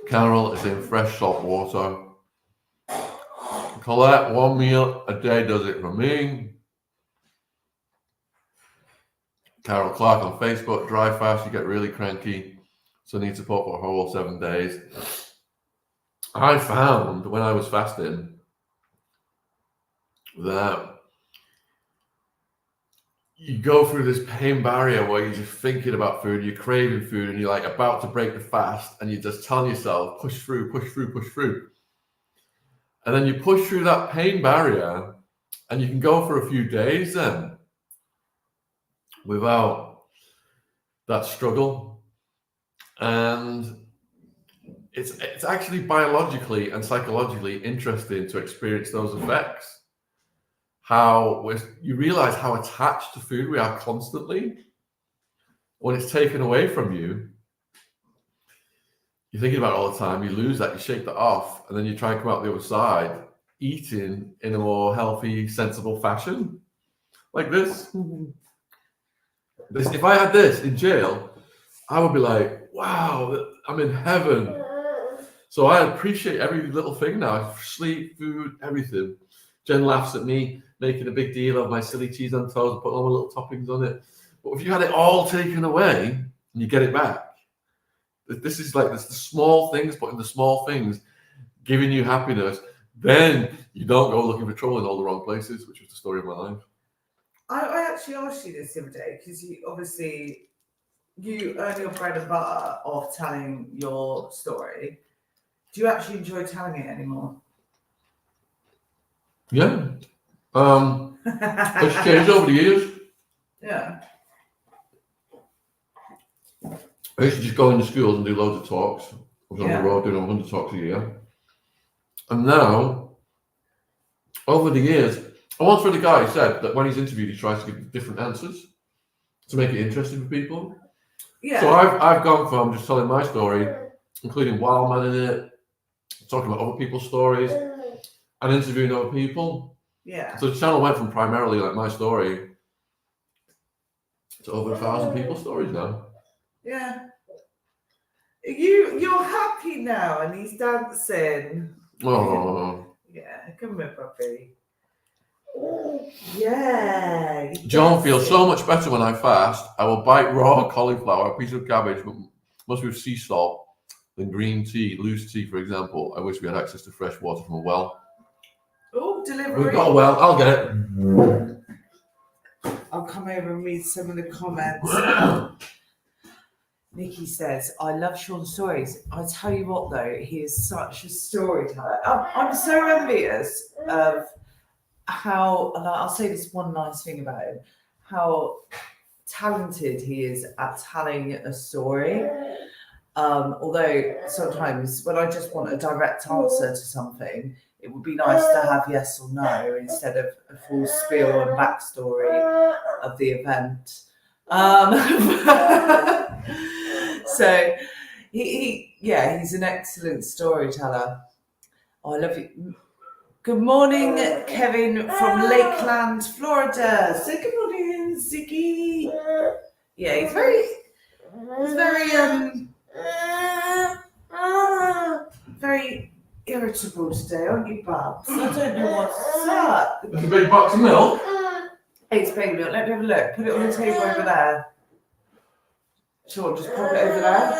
Carol is in fresh salt water. Colette, 1 meal a day does it for me. Carol Clark on Facebook, dry fast, you get really cranky, so need support for a whole 7 days. I found when I was fasting that you go through this pain barrier where you're just thinking about food, you're craving food, and you're like about to break the fast, and you're just telling yourself, push through. And then you push through that pain barrier, and you can go for a few days then without that struggle. And it's actually biologically and psychologically interesting to experience those effects. How you realize how attached to food we are constantly. When it's taken away from you, you're thinking about it all the time, you lose that, you shake that off, and then you try and come out the other side eating in a more healthy, sensible fashion. Like this. If I had this in jail, I would be like, wow, I'm in heaven. So I appreciate every little thing now. Sleep, food, everything. Jen laughs at me making a big deal of my silly cheese on toast and putting all my little toppings on it. But if you had it all taken away and you get it back, this is like this, the small things, but in the small things, giving you happiness, then you don't go looking for trouble in all the wrong places, which was the story of my life. I actually asked you this the other day because you earn your bread and butter off telling your story. Do you actually enjoy telling it anymore? Yeah. It's changed over the years. Yeah. I used to just go into schools and do loads of talks. I was on Yeah. the road doing 100 talks a year. And now, over the years, I once read a guy who said that when he's interviewed, he tries to give different answers to make it interesting for people. Yeah. So I've gone from just telling my story, including Wildman in it, talking about other people's stories, and interviewing other people. Yeah. So the channel went from primarily like my story to over 1,000 people's stories now. Yeah. You're happy now, and he's dancing. Oh. Yeah, come here, puppy. Yeah. John feels so much better when I fast. I will bite raw cauliflower, a piece of cabbage, but must be with sea salt, than green tea, loose tea, for example. I wish we had access to fresh water from a well. Oh, delivery. We've got a well. I'll get it. I'll come over and read some of the comments. Nikki says, I love Sean's stories. I tell you what, though, he is such a storyteller. I'm so envious of how, and I'll say this one nice thing about him, how talented he is at telling a story. Although sometimes when I just want a direct answer to something, it would be nice to have yes or no instead of a full spiel and backstory of the event. So he's an excellent storyteller. Oh, I love you. Good morning, Kevin from Lakeland, Florida. Say good morning, Ziggy. Yeah, he's very irritable today, aren't you, Babs? I don't know what's up. That's a big box of milk. It's baby milk. Let me have a look. Put it on the table over there. Sure, just pop it over there.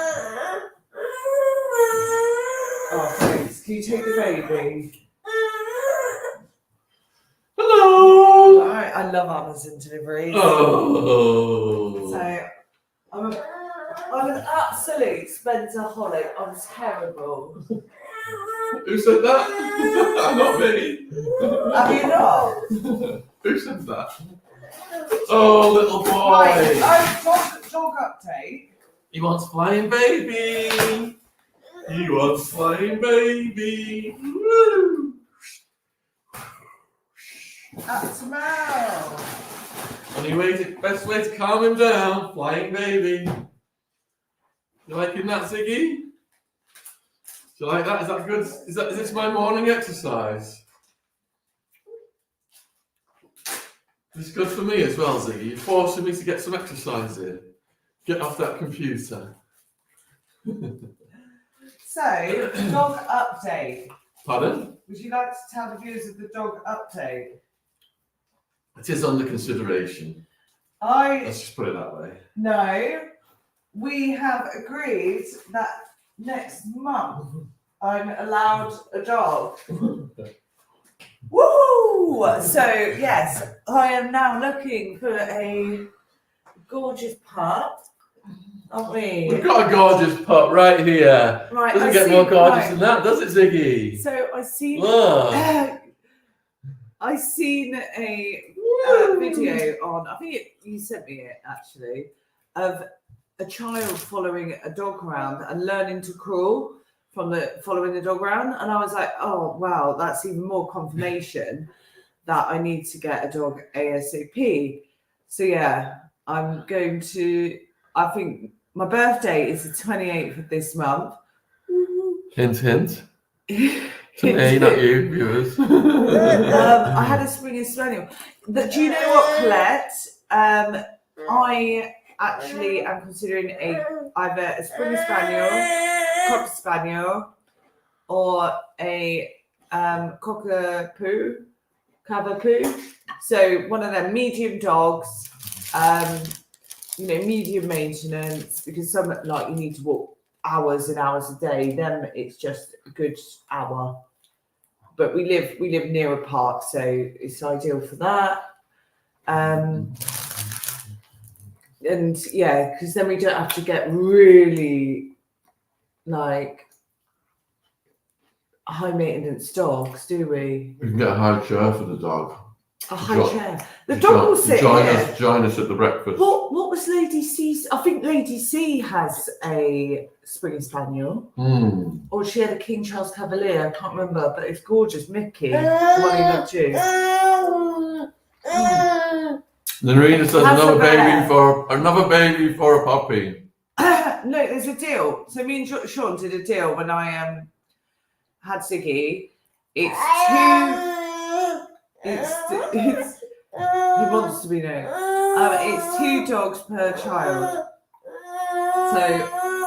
Oh, thanks. Can you take the baby? Hello. Alright, I love Amazon deliveries. Oh. So I'm an absolute Spencerholic. I'm terrible. Who said that? Not me. Have you not? Who said that? Oh, little boy. Right, dog update. He wants flying baby. He wants flying baby. Woo. Up tomorrow. Best way to calm him down, flying baby. You liking that, Ziggy? Do you like that? Is that good? Is this my morning exercise? This is good for me as well, Ziggy. You're forcing me to get some exercise in. Get off that computer. So, dog update. Pardon? Would you like to tell the viewers of the dog update? It is under consideration. Let's just put it that way. No, we have agreed that next month I'm allowed a dog. Woo! So yes, I am now looking for a gorgeous pup, aren't we? We've got a gorgeous pup right here. Right, Doesn't get more gorgeous than that, does it, Ziggy? So I seen. Look. I seen a video on. I think you sent me it actually, of a child following a dog around and learning to crawl from following the dog around, and I was like, oh wow, that's even more confirmation that I need to get a dog ASAP. So yeah, I'm going to. I think my birthday is the 28th of this month. Hint, hint. To me, not you, viewers. I had a Springer Spaniel. Do you know what, Colette? I actually am considering either a Springer Spaniel, Cocker Spaniel, or a Cockapoo. So one of them medium dogs, medium maintenance, because some like you need to walk hours and hours a day. Them it's just a good hour. But we live near a park, so it's ideal for that. And yeah, because then we don't have to get really like high maintenance dogs, do we? We can get a high chair for the dog. A high chair. The dog will sit here. Join us at the breakfast. What was Lady C's? I think Lady C has a Springer Spaniel. Or she had a King Charles Cavalier, I can't remember, but it's gorgeous. Mickey, the one who loved you. Narina says another baby for a puppy. No, there's a deal. So me and Sean did a deal when I had Ziggy. It's he wants to be known. It's 2 dogs per child. So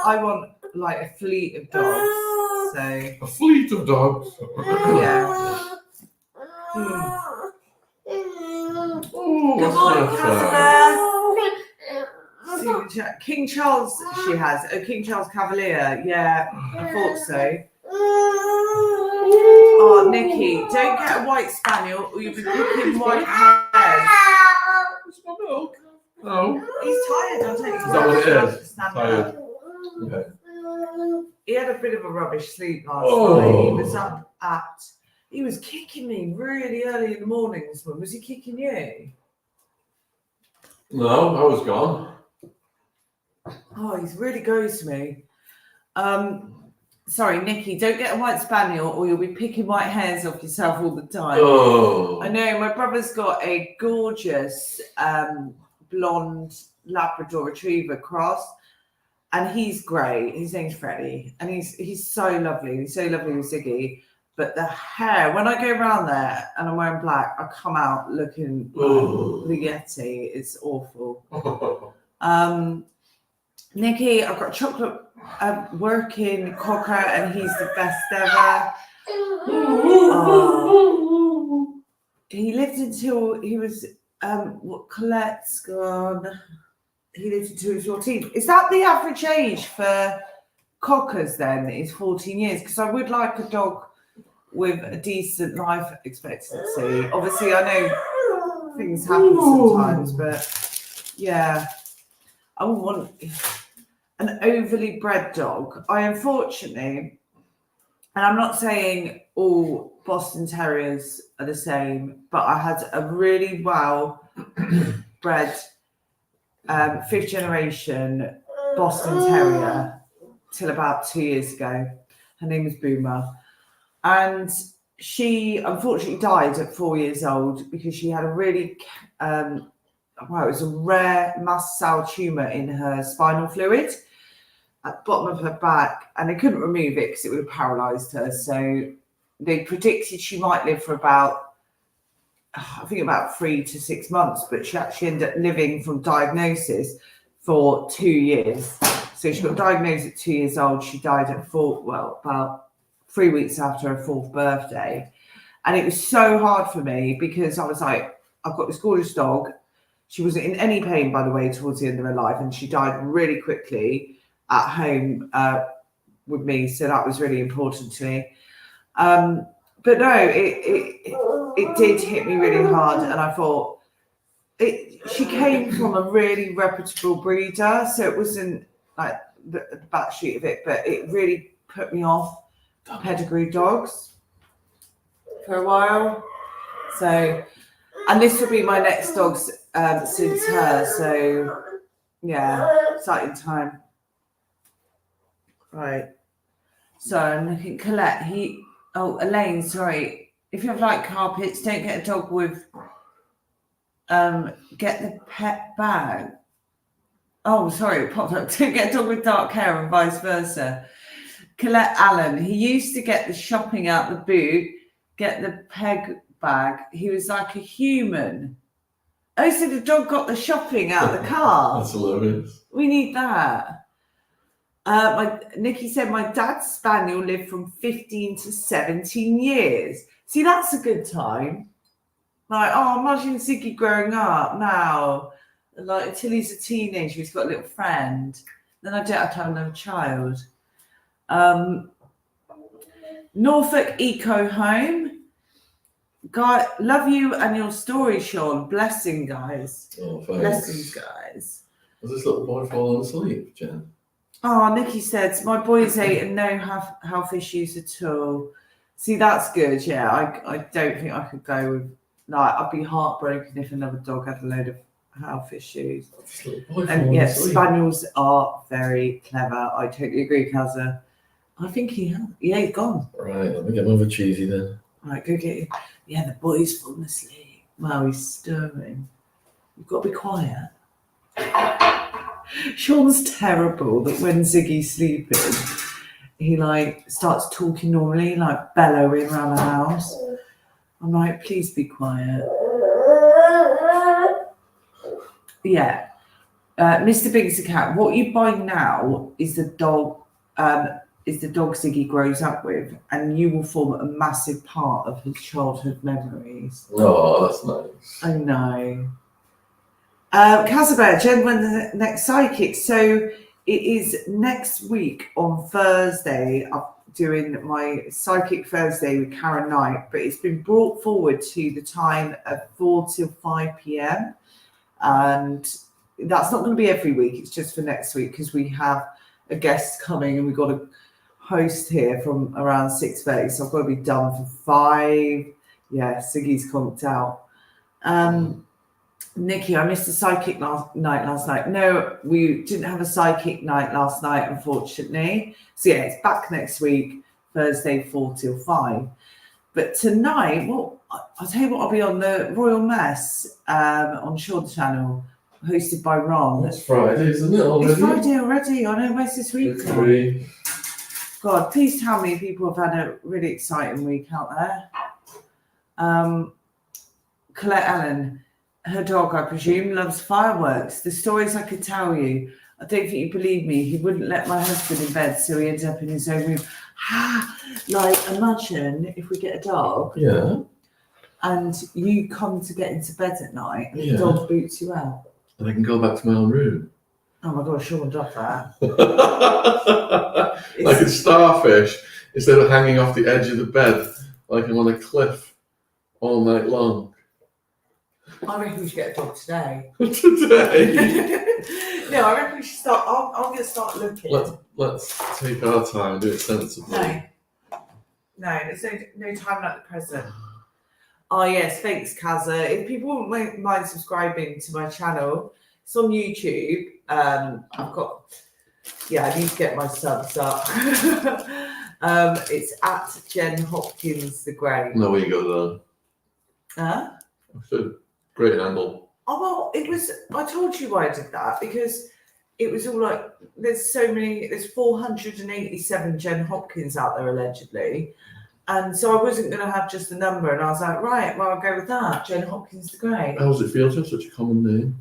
I want like a fleet of dogs. So a fleet of dogs. Yeah. Oh, good morning, Casimir. King Charles, she has. A King Charles Cavalier. Yeah, I thought so. Oh, Nikki, don't get a white spaniel or you'll be picking white hairs. It's my milk. No. He's tired, I'll take Is that what it is? Tired. Okay. He had a bit of a rubbish sleep last night. He was up at... He was kicking me really early in the morning this morning. Was he kicking you? No, I was gone. Oh, he's really goes to me. Sorry, Nikki, don't get a white spaniel or you'll be picking white hairs off yourself all the time. Oh. I know, my brother's got a gorgeous blonde Labrador Retriever cross and he's great. His name's Freddie and he's so lovely. He's so lovely with Ziggy. But the hair, when I go around there and I'm wearing black, I come out looking like the Yeti. It's awful. Nikki, I've got chocolate working cocker and he's the best ever. He lived until he was, Colette's gone. He lived until he was 14. Is that the average age for cockers then? Is 14 years? Because I would like a dog with a decent life expectancy. Obviously, I know things happen sometimes, but yeah, I wouldn't want an overly bred dog. I unfortunately, and I'm not saying all Boston Terriers are the same, but I had a really well bred 5th generation Boston Terrier till about 2 years ago. Her name was Boomer. And she unfortunately died at 4 years old because she had a really, it was a rare mast cell tumour in her spinal fluid at the bottom of her back. And they couldn't remove it because it would have paralysed her. So they predicted she might live for about 3 to 6 months. But she actually ended up living from diagnosis for 2 years. So she got diagnosed at 2 years old. She died at about 3 weeks after her 4th birthday. And it was so hard for me because I was like, I've got this gorgeous dog. She wasn't in any pain, by the way, towards the end of her life. And she died really quickly at home with me. So that was really important to me. But no, it did hit me really hard. And I thought, she came from a really reputable breeder. So it wasn't like the backstreet of it, but it really put me off pedigree dogs for a while. So, and this will be my next dog since her. So, yeah, exciting time. Right. So I'm looking. Colette. Elaine. Sorry. If you have light carpets, don't get a dog with. Get the pet bag. Oh, sorry, it popped up. Don't get a dog with dark hair and vice versa. Colette Allen, he used to get the shopping out the boot, get the peg bag. He was like a human. Oh, so the dog got the shopping out the car. That's hilarious. We need that. Nikki said my dad's spaniel lived from 15 to 17 years. See, that's a good time. Like, imagine Ziggy growing up now. Like, until he's a teenager, he's got a little friend. Then I don't have to have another child. Norfolk Eco Home. God, love you and your story, Sean. Blessing, guys. Oh, thanks. Blessings, guys. Has this little boy fallen asleep, Jen? Oh, Nikki said, my boy's 8 and no health issues at all. See, that's good. Yeah, I don't think I could go with, like, I'd be heartbroken if another dog had a load of health issues. And yes, spaniels are very clever. I totally agree, Kaza. I think he has. Yeah, he's gone. Right, let me get another cheesy then. Right, go get him. Yeah, the boy's fallen asleep. Wow, he's stirring. You've got to be quiet. Sean's terrible that when Ziggy's sleeping, he like starts talking normally, like bellowing around the house. I'm like, please be quiet. Yeah. Mr. Big's the cat. What you buy now is the dog Ziggy grows up with, and you will form a massive part of his childhood memories. Oh, that's nice. I know. Casabet, Jen, when the next psychic? So it is next week on Thursday. I'm doing my Psychic Thursday with Karen Knight, but it's been brought forward to the time of 4 till 5 p.m. And that's not going to be every week. It's just for next week because we have a guest coming and we've got a host here from around 6:30. So I've got to be done for 5. Yeah, Siggy's conked out. Nikki, I missed a psychic night last night. No, we didn't have a psychic night last night, unfortunately. So yeah, it's back next week, Thursday, 4 till 5. But tonight, well, I'll tell you what, I'll be on the Royal Mess on Sean's channel, hosted by Ron. It's Friday, isn't it? Already? It's Friday already. I know, where's this week? God, please tell me people have had a really exciting week out there. Colette Allen. Her dog, I presume, loves fireworks. The stories I could tell you. I don't think you believe me. He wouldn't let my husband in bed, so he ended up in his own room. Like, imagine if we get a dog. Yeah. And you come to get into bed at night, and the dog boots you out. And I can go back to my own room. Oh my God, Sean would love that. Like a starfish, instead of hanging off the edge of the bed, like I'm on a cliff all night long. I reckon we should get a dog today. Today? No, I reckon we should start. I'm going to start looking. Let's take our time, do it sensibly. No, there's no time like the present. Oh yes, thanks, Kaza. If people wouldn't mind subscribing to my channel, it's on YouTube. I need to get my subs up. It's at Jen Hopkins the Great. No, we go there. Huh? Good. Great handle. Oh well, I told you why I did that because it was all like there's 487 Jen Hopkins out there allegedly. And so I wasn't going to have just a number, and I was like, right, well, I'll go with that. Jen Hopkins the Great. How does it feel to have such a common name?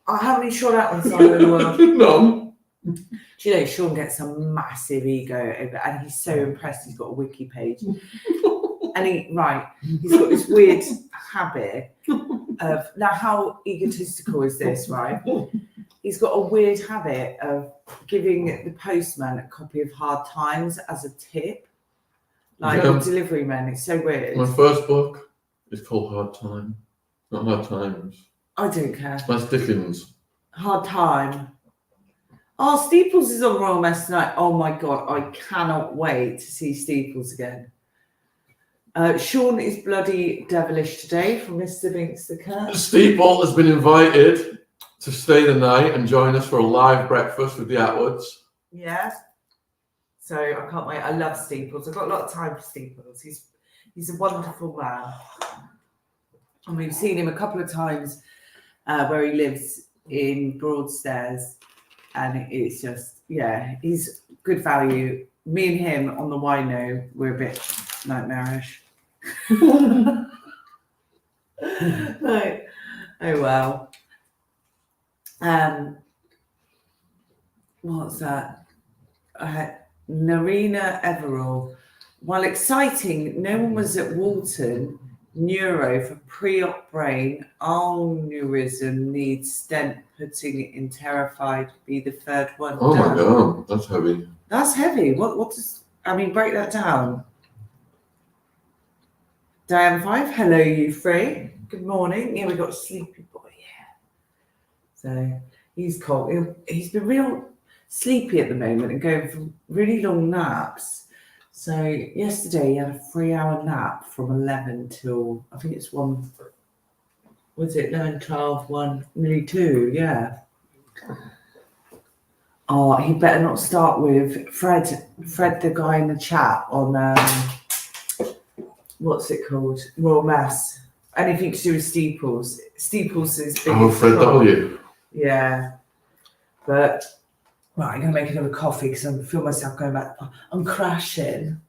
I haven't even shot out on the side of the world. None. Do you know, Sean gets a massive ego over, and he's so impressed he's got a Wiki page. And he's got this weird habit of, now how egotistical is this, right? He's got a weird habit of giving the postman a copy of Hard Times as a tip. Like the delivery men, it's so weird. My first book is called Hard Time, not Hard Times. I don't care. That's Dickens. Hard Time. Oh, Steeples is on Royal Mess tonight. Oh my God, I cannot wait to see Steeples again. Sean is bloody devilish today from Mr. Binks the Cat. Steeple has been invited to stay the night and join us for a live breakfast with the Attwoods. Yeah. So I can't wait. I love Steeples. I've got a lot of time for Steeples. He's a wonderful man. And we've seen him a couple of times where he lives in Broadstairs. And it's just, he's good value. Me and him on the wino, we're a bit nightmarish. Right. Oh well. What's that? Narina Everall. While exciting, no one was at Walton Neuro for pre-op brain aneurysm needs stent putting in. Terrified be the third one. Oh my God, that's heavy. That's heavy. What does break that down? Diane 5, hello you three. Good morning. Yeah, we got a sleepy boy. Yeah. So he's cold. He's been real sleepy at the moment and going for really long naps. So yesterday he had a 3-hour nap from 11 till, I think it's 1, was it 11, 12, 1, nearly 2, yeah. Oh, he better not start with Fred, the guy in the chat on, what's it called? Royal Mass. Anything to do with Steeples. Steeples is big. Oh, Fred W. Yeah. But, right, I'm going to make another coffee because I feel myself going back. I'm crashing.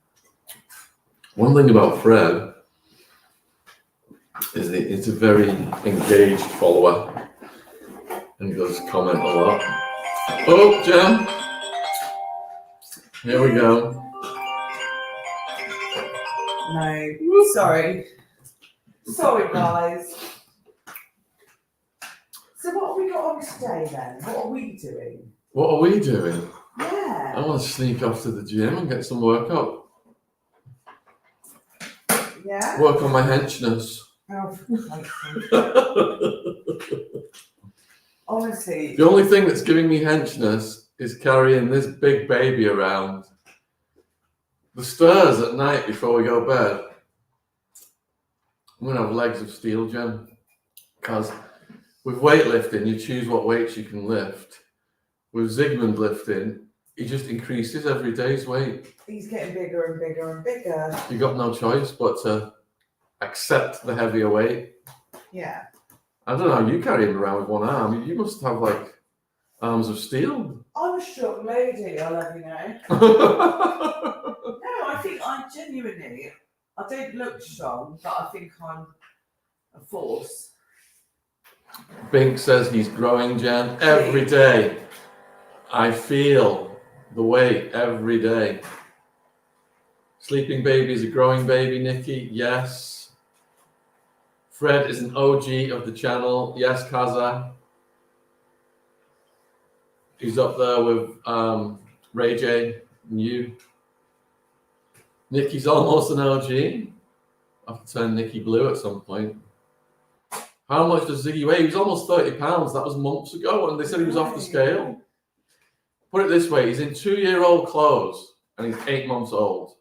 One thing about Fred is that he's a very engaged follower and he does comment a lot. Oh, Jem. Here we go. No, sorry. Sorry, guys. So what have we got on today then? What are we doing? What are we doing? Yeah. I want to sneak off to the gym and get some workout. Yeah? Work on my henchness. Oh, honestly. The only thing that's giving me henchness is carrying this big baby around. The stairs at night before we go to bed. I'm going to have legs of steel, Jem. Because with weightlifting, you choose what weights you can lift. With Zygmunt lifting, he just increases every day's weight. He's getting bigger and bigger and bigger. You got no choice but to accept the heavier weight. Yeah. I don't know, you carry him around with one arm. You must have like arms of steel. I'm a strong lady, I'll let you know. No, I think I genuinely, I don't look strong, but I think I'm a force. Bink says he's growing, Jen, every day. I feel the weight every day. Sleeping baby is a growing baby, Nikki. Yes. Fred is an OG of the channel. Yes, Kaza. He's up there with Ray J and you. Nikki's almost an OG. I'll have to turn Nikki blue at some point. How much does Ziggy weigh? He was almost 30 pounds. That was months ago, and they said he was off the scale. Put it this way, he's in 2-year-old clothes, and he's 8 months old.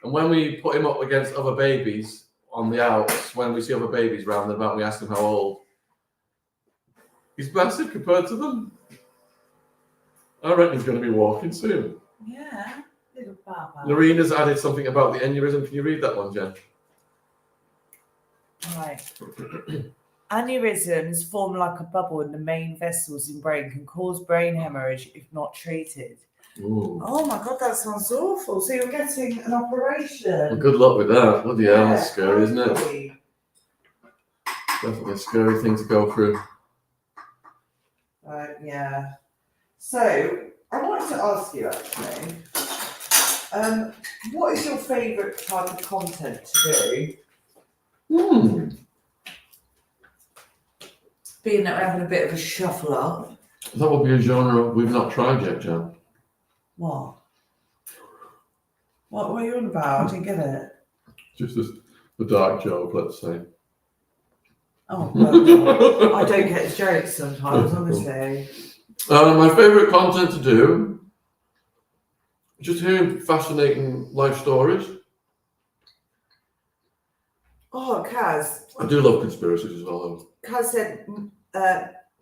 And when we put him up against other babies on the outs, when we see other babies round about, we ask him how old. He's massive compared to them. I reckon he's going to be walking soon. Yeah, little baba. Lorena's added something about the aneurysm. Can you read that one, Jen? Right. Aneurysms form like a bubble in the main vessels in brain, can cause brain hemorrhage if not treated. Ooh. Oh my God, that sounds awful. So you're getting an operation. Well, good luck with that. Bloody hell, that's scary, isn't it? Hopefully. Definitely a scary thing to go through. Yeah. So I wanted to ask you actually, what is your favourite type of content to do? Being that we're having a bit of a shuffle up. That would be a genre we've not tried yet, Jen. What? What were you on about? I didn't get it. Just as the dark joke, let's say. Oh, well, I don't get jokes sometimes, honestly. My favourite content to do, just hearing fascinating life stories. Oh, Kaz. I do love conspiracies as well. Kaz said,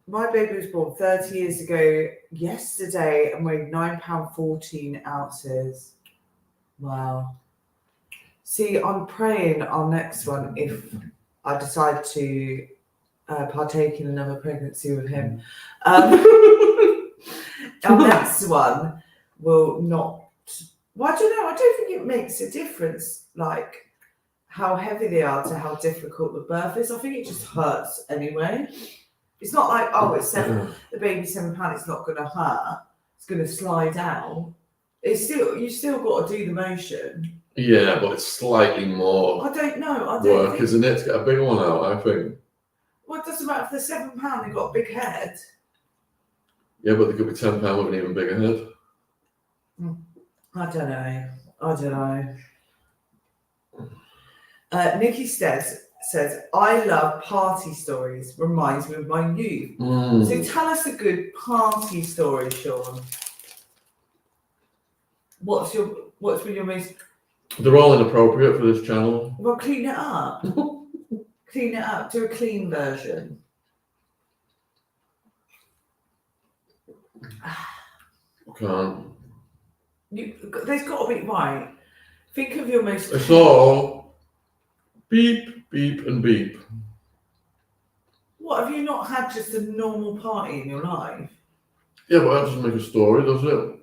my baby was born 30 years ago yesterday and weighed £9.14 ounces. Wow. See, I'm praying our next one, if I decide to partake in another pregnancy with him, our next one will not. Well, I don't know. I don't think it makes a difference, like how heavy they are to how difficult the birth is. I think it just hurts anyway. It's not like, oh, it's the baby's £7, it's not going to hurt. It's going to slide out. It's still, you still got to do the motion. Yeah, but it's slightly more I don't know. work, isn't it? To get a big one out, I think. Well, it doesn't matter if they're £7, they've got a big head. Yeah, but they could be £10 with an even bigger head. I don't know. Nikki says, I love party stories. Reminds me of my youth. So tell us a good party story, Sean. What's been your most? They're all inappropriate for this channel. Well, clean it up. Clean it up. Do a clean version. Can't. There's got to be right. Think of your most. It's all beep, beep, and beep. What, have you not had just a normal party in your life? Yeah, but that doesn't make a story, does it?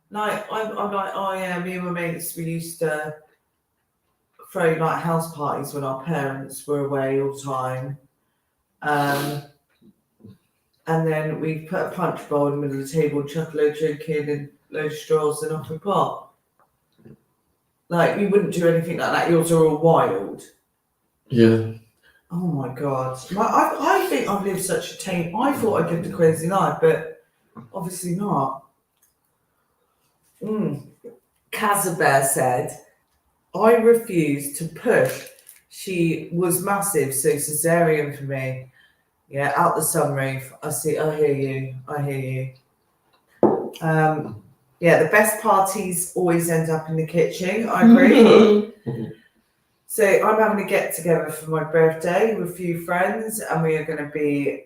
Like, I'm like, oh yeah, me and my mates, we used to throw like house parties when our parents were away all the time. And then we put a punch bowl in the middle of the table, chuck a load of drink in and load of straws and off we pop. Like, we wouldn't do anything like that. Yours are all wild. Yeah. Oh my God. I think I've lived such a tame. I thought I'd lived a crazy life, but obviously not. Casabear said, I refused to push. She was massive, so cesarean for me. Yeah, out the sunroof. I hear you. Yeah, the best parties always end up in the kitchen. I agree. So I'm having a get together for my birthday with a few friends, and we are going to be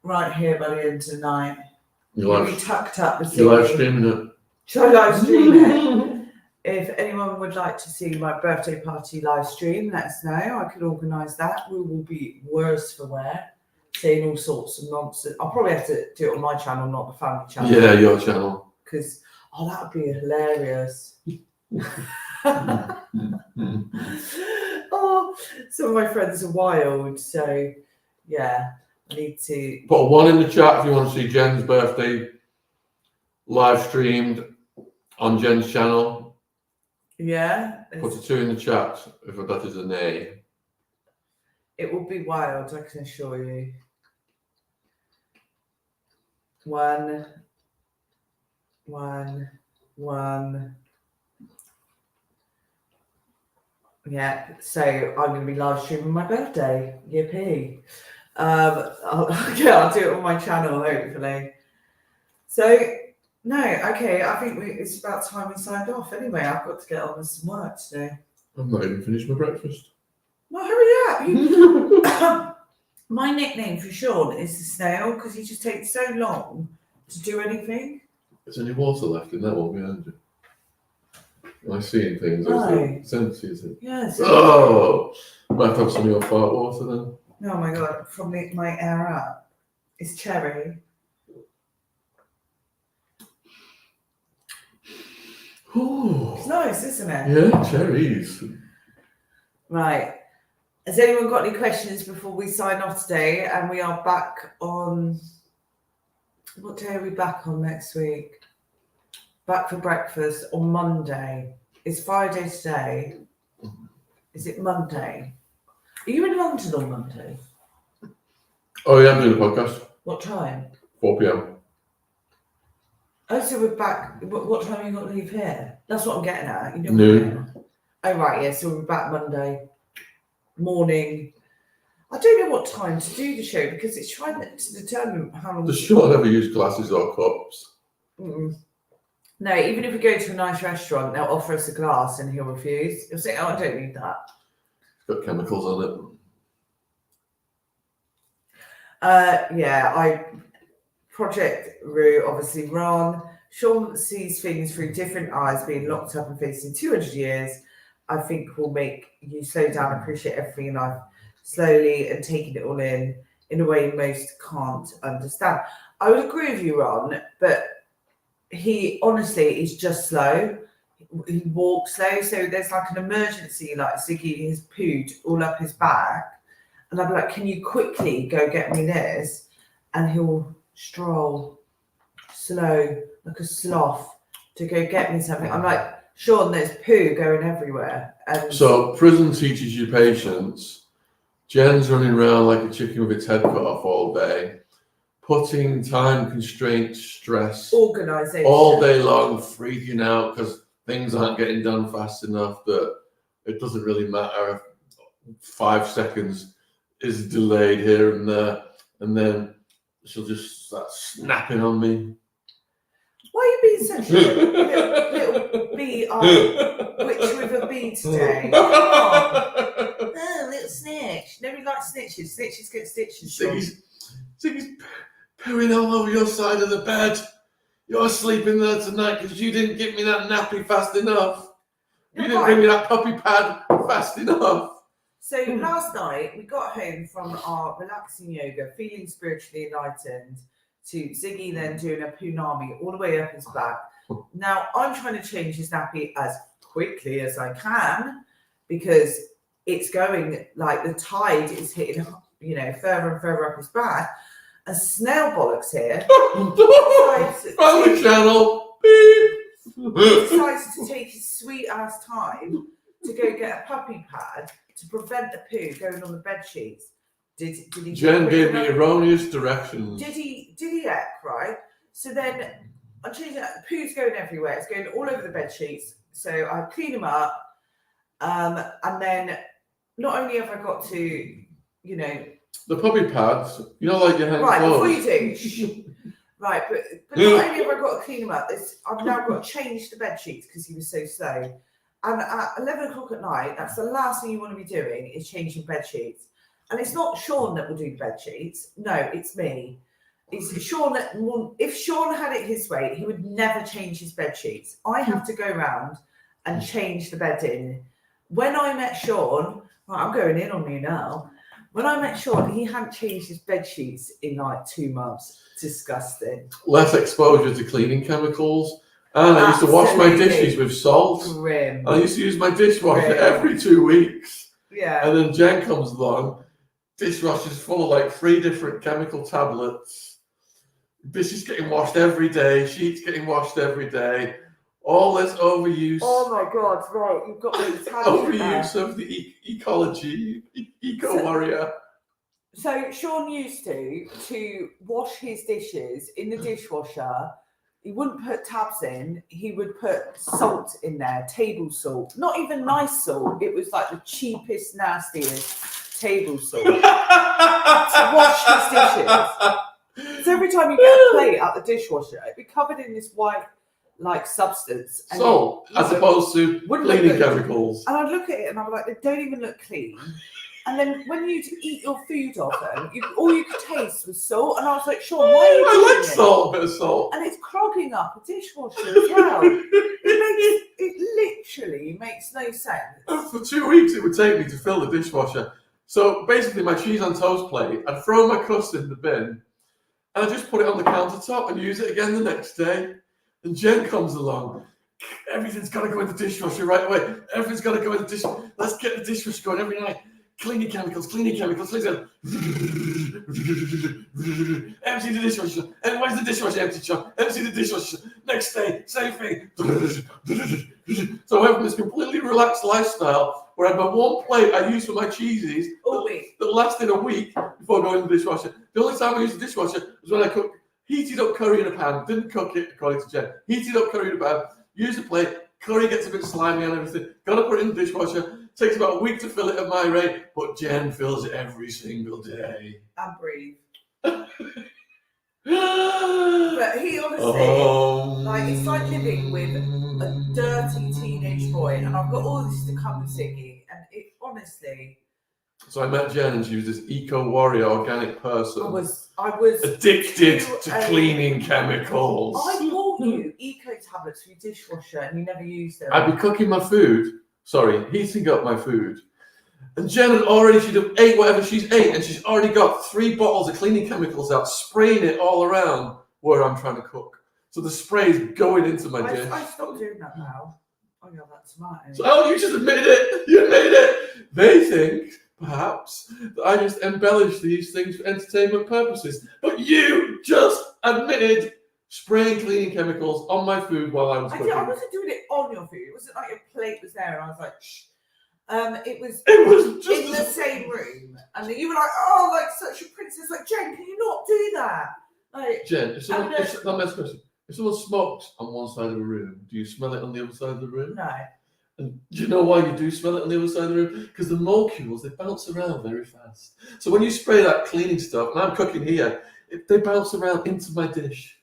right here by the end of the night. We'll be tucked up with Ziggy. You're live streaming it. Shall I live stream it? If anyone would like to see my birthday party live stream, let us know. I could organise that. We will be worse for wear, saying all sorts of nonsense. I'll probably have to do it on my channel, not the family channel. Yeah, your channel. Because, that would be hilarious. Some of my friends are wild, so yeah, I need to put a 1 in the chat if you want to see Jen's birthday live streamed on Jen's channel. Yeah. Put a 2 in the chat if that is a nay. It will be wild, I can assure you. 1. Yeah, so I'm going to be live streaming my birthday. Yippee. I'll do it on my channel, hopefully. So, no, okay, I think it's about time we signed off anyway. I've got to get on with some work today. I've not even finished my breakfast. Well, hurry up. My nickname for Sean is the snail because he just takes so long to do anything. Is there any water left in that one behind you? Am I seeing things? No. Senses it? Yes. Oh! Might have to have some of your fart water then. Oh my God, from my air up. It's cherry. Oh. It's nice, isn't it? Yeah, cherries. Right. Has anyone got any questions before we sign off today? And we are back on... What day are we back on next week? Back for breakfast on Monday. It's Friday today. Is it Monday? Are you in London on Monday? Oh yeah, I'm doing a podcast. What time? 4 p.m. Oh, so we're back. What time are you got to leave here? That's what I'm getting at. You know. Noon. Oh right, yeah. So we're back Monday morning. I don't know what time to do the show because it's trying to determine how long. Does Sean ever use glasses or cups? No, even if we go to a nice restaurant, they'll offer us a glass and he'll refuse. He'll say, "Oh, I don't need that." It's got chemicals on it. Yeah, Project Rue, obviously Ron. Sean sees things through different eyes, being locked up and facing 200 years. I think will make you slow down, appreciate everything in life slowly and taking it all in a way most can't understand. I would agree with you, Ron, but he honestly is just slow. He walks slow, so there's like an emergency, like Ziggy has pooed all up his back. And I'd be like, can you quickly go get me this? And he'll stroll slow, like a sloth, to go get me something. I'm like, Sean, there's poo going everywhere. And so prison teaches you patience. Jen's running around like a chicken with its head cut off all day, putting time constraints, stress, organisation all day long, freaking out because things aren't getting done fast enough that it doesn't really matter if 5 seconds is delayed here and there, and then she'll just start snapping on me. Why are you being such a little bee witch with a bee today? Oh, little snitch. Nobody likes snitches. Snitches get stitches. Ziggy's pooing all over your side of the bed. You're sleeping there tonight because you didn't give me that nappy fast enough. You didn't bring me that puppy pad fast enough. So last night we got home from our relaxing yoga, feeling spiritually enlightened, to Ziggy then doing a punami all the way up his back. Now I'm trying to change his nappy as quickly as I can because it's going like the tide is hitting, further and further up his back. And Snail Bollocks here Family channel. Beep. decides to take his sweet ass time to go get a puppy pad to prevent the poo going on the bed sheets. Did he? Jen gave me erroneous directions. Did he heck, right? So then I'm changing that. The poo's going everywhere. It's going all over the bed sheets. So I clean them up, and then not only have I got to, the puppy pads, like your hand right closed. before you do. Right, but not only have I got to clean them up, I've now got to change the bed sheets because he was so slow. And at 11 o'clock at night, that's the last thing you want to be doing is changing bed sheets. And it's not Sean that will do bed sheets. No, it's me. It's Sean that if Sean had it his way, he would never change his bed sheets. I have to go around and change the bedding. When I met Sean, right, I'm going in on you now. When I met Sean, he hadn't changed his bed sheets in like 2 months. Disgusting. Less exposure to cleaning chemicals. And I used to wash my dishes with salt. Grim. I used to use my dishwasher every 2 weeks. Yeah. And then Jen comes along. Dishwasher's full of like 3 different chemical tablets. Dishes getting washed every day. Sheets getting washed every day. All this overuse. Oh my God! Right, you've got the Italian overuse of the ecology, eco-warrior. So Sean used to wash his dishes in the dishwasher. He wouldn't put tabs in. He would put salt in there, table salt. Not even nice salt. It was like the cheapest, nastiest table salt to wash his dishes. So every time you get a plate out the dishwasher, it'd be covered in this white, substance. And salt, as opposed to cleaning chemicals. And I'd look at it and I'd be like, they don't even look clean. And then when you'd eat your food off them, all you could taste was salt. And I was like, Sean, why are you doing I like it? salt, a bit of salt. And it's clogging up a dishwasher as well. It literally makes no sense. For 2 weeks, it would take me to fill the dishwasher. So basically, my cheese on toast plate, I'd throw my crust in the bin, and I'd just put it on the countertop and use it again the next day. And Jen comes along. Everything's got to go in the dishwasher right away. Everything's got to go in the dishwasher. Let's get the dishwasher going every night. Cleaning chemicals. Empty the dishwasher. And where's the dishwasher empty, Sean? Empty the dishwasher. Next day, same thing. So I have this completely relaxed lifestyle where I have my one plate I use for my cheeses that lasted a week before going to the dishwasher. The only time I used the dishwasher was when I heated up curry in a pan, didn't cook it according to Jen. Heated up curry in a pan, used the plate, curry gets a bit slimy and everything. Gotta put it in the dishwasher. Takes about a week to fill it at my rate, but Jen fills it every single day. And breathe. But he honestly, it's like living with a dirty teenage boy, and I've got all this to come with Ziggy, and it honestly. So I met Jen, and she was this eco-warrior, organic person. I was addicted to cleaning chemicals. I bought you eco tablets for your dishwasher, and you never used them. I'd be cooking my food. Heating up my food. And Jen she'd have ate whatever she's ate, and she's already got 3 bottles of cleaning chemicals out, spraying it all around where I'm trying to cook. So the spray is going into my dish. I stopped doing that now. I got that smart. So, you just admitted it. You admitted it. They think, perhaps, that I just embellish these things for entertainment purposes. But you just admitted spraying cleaning chemicals on my food while I was cooking. I wasn't doing it on your food. It wasn't like your plate was there and I was like, shh. It was just in the same room. And you were like, oh, like such a princess. Like, Jen, can you not do that? Like, Jen, if someone smokes on one side of the room, do you smell it on the other side of the room? No. And do you know why you do smell it on the other side of the room? Because the molecules, they bounce around very fast. So when you spray that cleaning stuff, and I'm cooking here, they bounce around into my dish.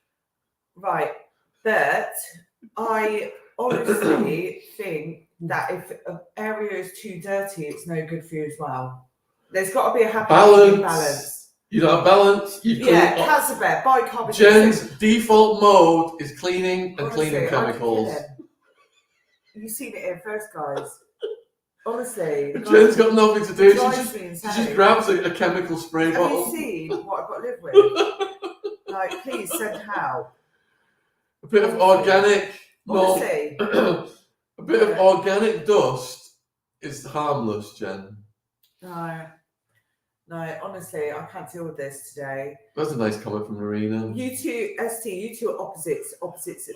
Right. But I honestly think that if an area is too dirty, it's no good for you as well. There's got to be a happy balance. You don't have balance. Casabet, bicarbonate. Jen's default mode is cleaning and cleaning chemicals. You've seen it here first, guys. Honestly. Jen's got nothing to do. She just grabs a chemical spray bottle. Have you seen what I've got to live with? Like, please send help. A bit of organic. Honestly. A bit of organic dust is harmless, Jen. No, honestly, I can't deal with this today. That's a nice comment from Marina. You two are opposites.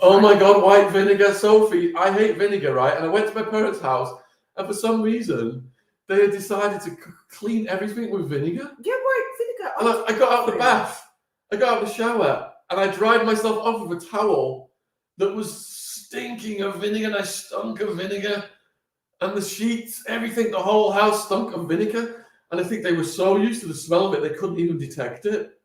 Oh my God, white vinegar, Sophie. I hate vinegar, right? And I went to my parents' house, and for some reason, they had decided to clean everything with vinegar. Yeah, white vinegar. And I got out of the bath, I got out of the shower, and I dried myself off with a towel that was stinking of vinegar, and I stunk of vinegar. And the sheets, everything, the whole house stunk of vinegar. And I think they were so used to the smell of it, they couldn't even detect it.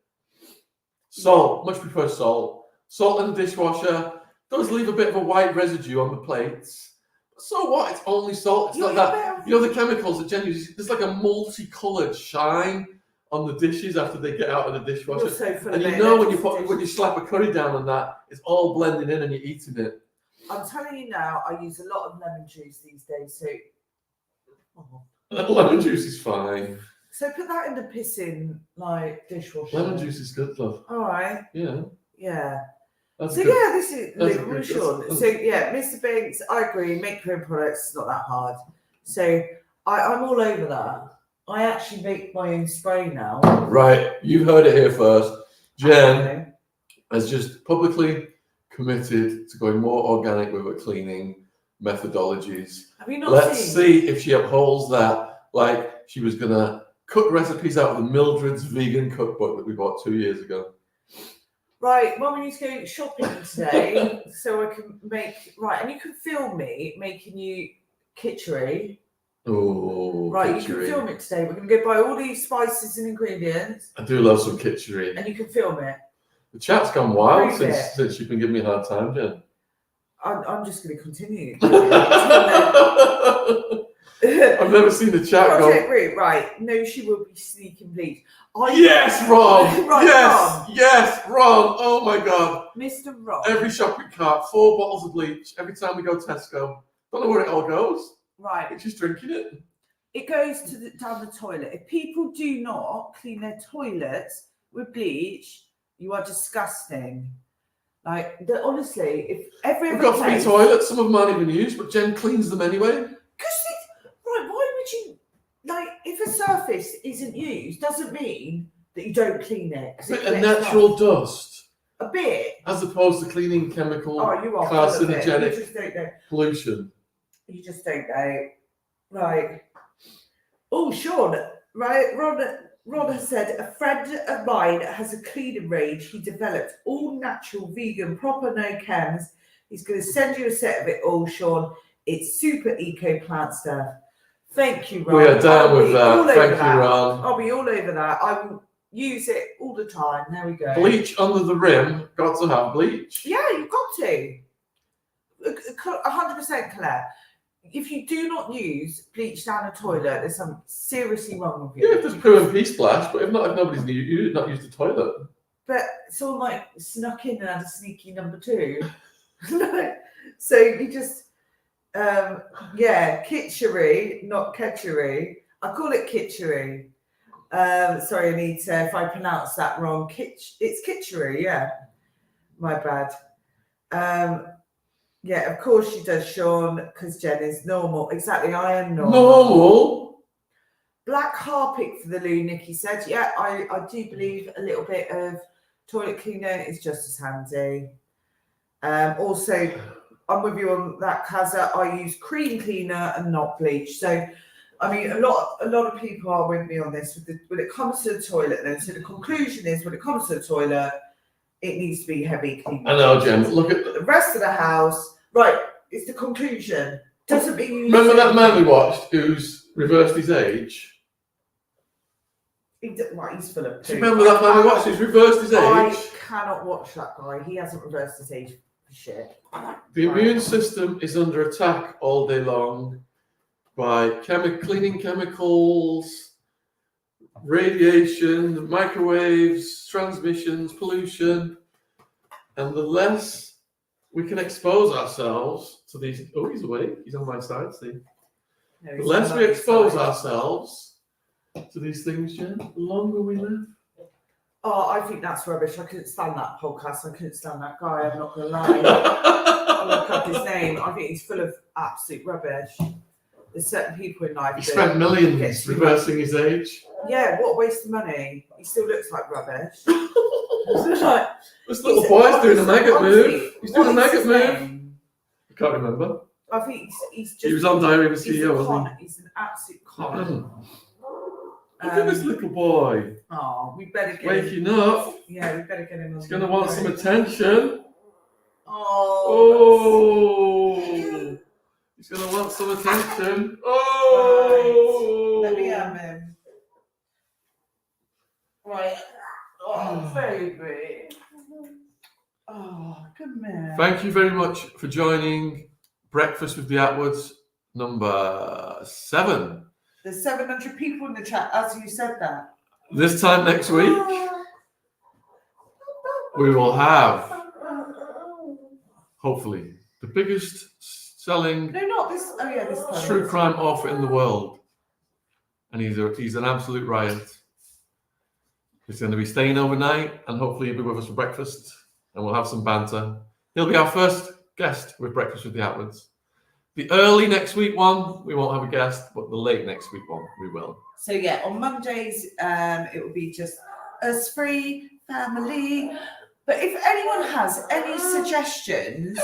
Salt, much prefer salt. Salt in the dishwasher does leave a bit of a white residue on the plates. So what? It's only salt. It's not that. You know the chemicals that Jen uses. There's like a multicolored shine on the dishes after they get out of the dishwasher. So and you know when you slap a curry down on that, it's all blending in and you're eating it. I'm telling you now, I use a lot of lemon juice these days. So. Lemon juice is fine. So put that in the pissing dishwasher. Lemon juice is good, love. All right. Yeah. That's so good. This is Liverpool Sean. So yeah, Mr. Banks, I agree. Make your own products. It's not that hard. So I'm all over that. I actually make my own spray now. Right. You've heard it here first. Jen has just publicly committed to going more organic with her cleaning methodologies. Have you not Let's see if she upholds that. Like she was gonna cook recipes out of the Mildred's vegan cookbook that we bought 2 years ago. Right, well, we need to go shopping today so I can make and you can film me making you kitchery. Oh, right, kitchery. You can film it today. We're gonna go buy all these spices and ingredients. I do love some kitchery. And you can film it. The chat's gone wild since you've been giving me a hard time, Jen. I'm just going to continue. I've never seen the chat go. Right. No, she will be sneaking bleach. Yes, Ron. Right, yes, Ron. Oh my God. Mr. Ron. Every shopping cart, 4 bottles of bleach. Every time we go to Tesco. Don't know where it all goes. Right. It's just drinking it. It goes down the toilet. If people do not clean their toilets with bleach, you are disgusting. Honestly, if we've got 3 toilets, some of them aren't even used, but Jen cleans them anyway. Why would you if a surface isn't used, doesn't mean that you don't clean it. It's a natural dust. A bit. As opposed to cleaning chemical, carcinogenic you just don't know. Pollution. You just don't know. Right. Oh, Sean, right, Ron has said, a friend of mine has a cleaning range. He developed all natural, vegan, proper, no chems. He's going to send you a set of it all, Sean. It's super eco plant stuff. Thank you, Ron. We are down with that. Thank you, Ron. I'll be all over that. I will use it all the time. There we go. Bleach under the rim. Got to have bleach. Yeah, you've got to. 100%, Claire. If you do not use bleach down a toilet, there's something seriously wrong with you. Yeah, if there's poo and pee splash, but if nobody's not used the toilet. But someone snuck in and had a sneaky number 2. So you just, kitchery, not ketchery. I call it kitchery. Sorry, Anita, if I pronounce that wrong. It's kitchery, yeah. My bad. Yeah, of course she does, Sean, because Jen is normal. Exactly, I am normal. Normal? Black Harpic for the loo, Nikki said. Yeah, I do believe a little bit of toilet cleaner is just as handy. Also, I'm with you on that, Kaza. I use cream cleaner and not bleach. So, I mean, a lot of people are with me on this. When it comes to the toilet, then, so the conclusion is when it comes to the toilet, it needs to be heavy cleaning. I know, Jen. Look at the rest of the house. Right, it's the conclusion. Doesn't mean you remember that man we watched who's reversed his age? He's full of poo. Do you remember that man we watched who's reversed his age? I cannot watch that guy. He hasn't reversed his age shit. The immune system is under attack all day long by cleaning chemicals, radiation, microwaves, transmissions, pollution, and the less we can expose ourselves to these. Oh, he's awake. He's on my side. See, No, the less we expose ourselves to these things, Jen, the longer we live. Oh, I think that's rubbish. I couldn't stand that podcast. I couldn't stand that guy. I'm not gonna lie. I'll look up his name. I think he's full of absolute rubbish. There's certain people in life. He spent millions reversing his age. Yeah, what a waste of money. He still looks like rubbish. This little boy's doing a maggot move. He's doing a maggot move. I can't remember. I think he's just. He was on Diary of a CEO, wasn't he? He's an absolute con. Look at this little boy. Oh, we better get waking up. Yeah, we better get him on. He's going to want some attention. Oh. He's going to want some attention. Oh. Right. Let me have him. Right. Oh, baby. Oh, come here. Thank you very much for joining Breakfast with the Attwoods number 7. There's 700 people in the chat as you said that. This time next week, we will have, hopefully, the biggest selling this true crime author in the world. And he's an absolute riot. He's going to be staying overnight, and hopefully he'll be with us for breakfast, and we'll have some banter. He'll be our first guest with Breakfast with the Attwoods. The early next week one, we won't have a guest, but the late next week one, we will. So yeah, on Mondays, it will be just us free family. But if anyone has any suggestions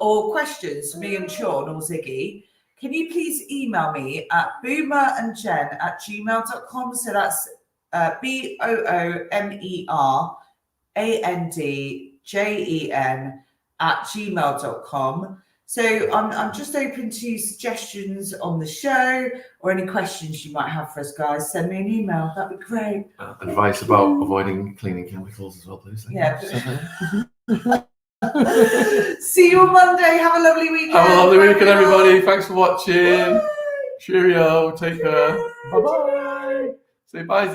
or questions for me and Sean or Ziggy, can you please email me at boomerandjen@gmail.com? So that's BOOMERANDJEN@gmail.com. So I'm just open to suggestions on the show or any questions you might have for us, guys. Send me an email. That'd be great. Advice about avoiding cleaning chemicals as well, please. Yeah. See you on Monday. Have a lovely weekend. Have a lovely weekend, everybody. Thanks for watching. Bye. Cheerio. Take care. Bye-bye. Say bye, Ziggy.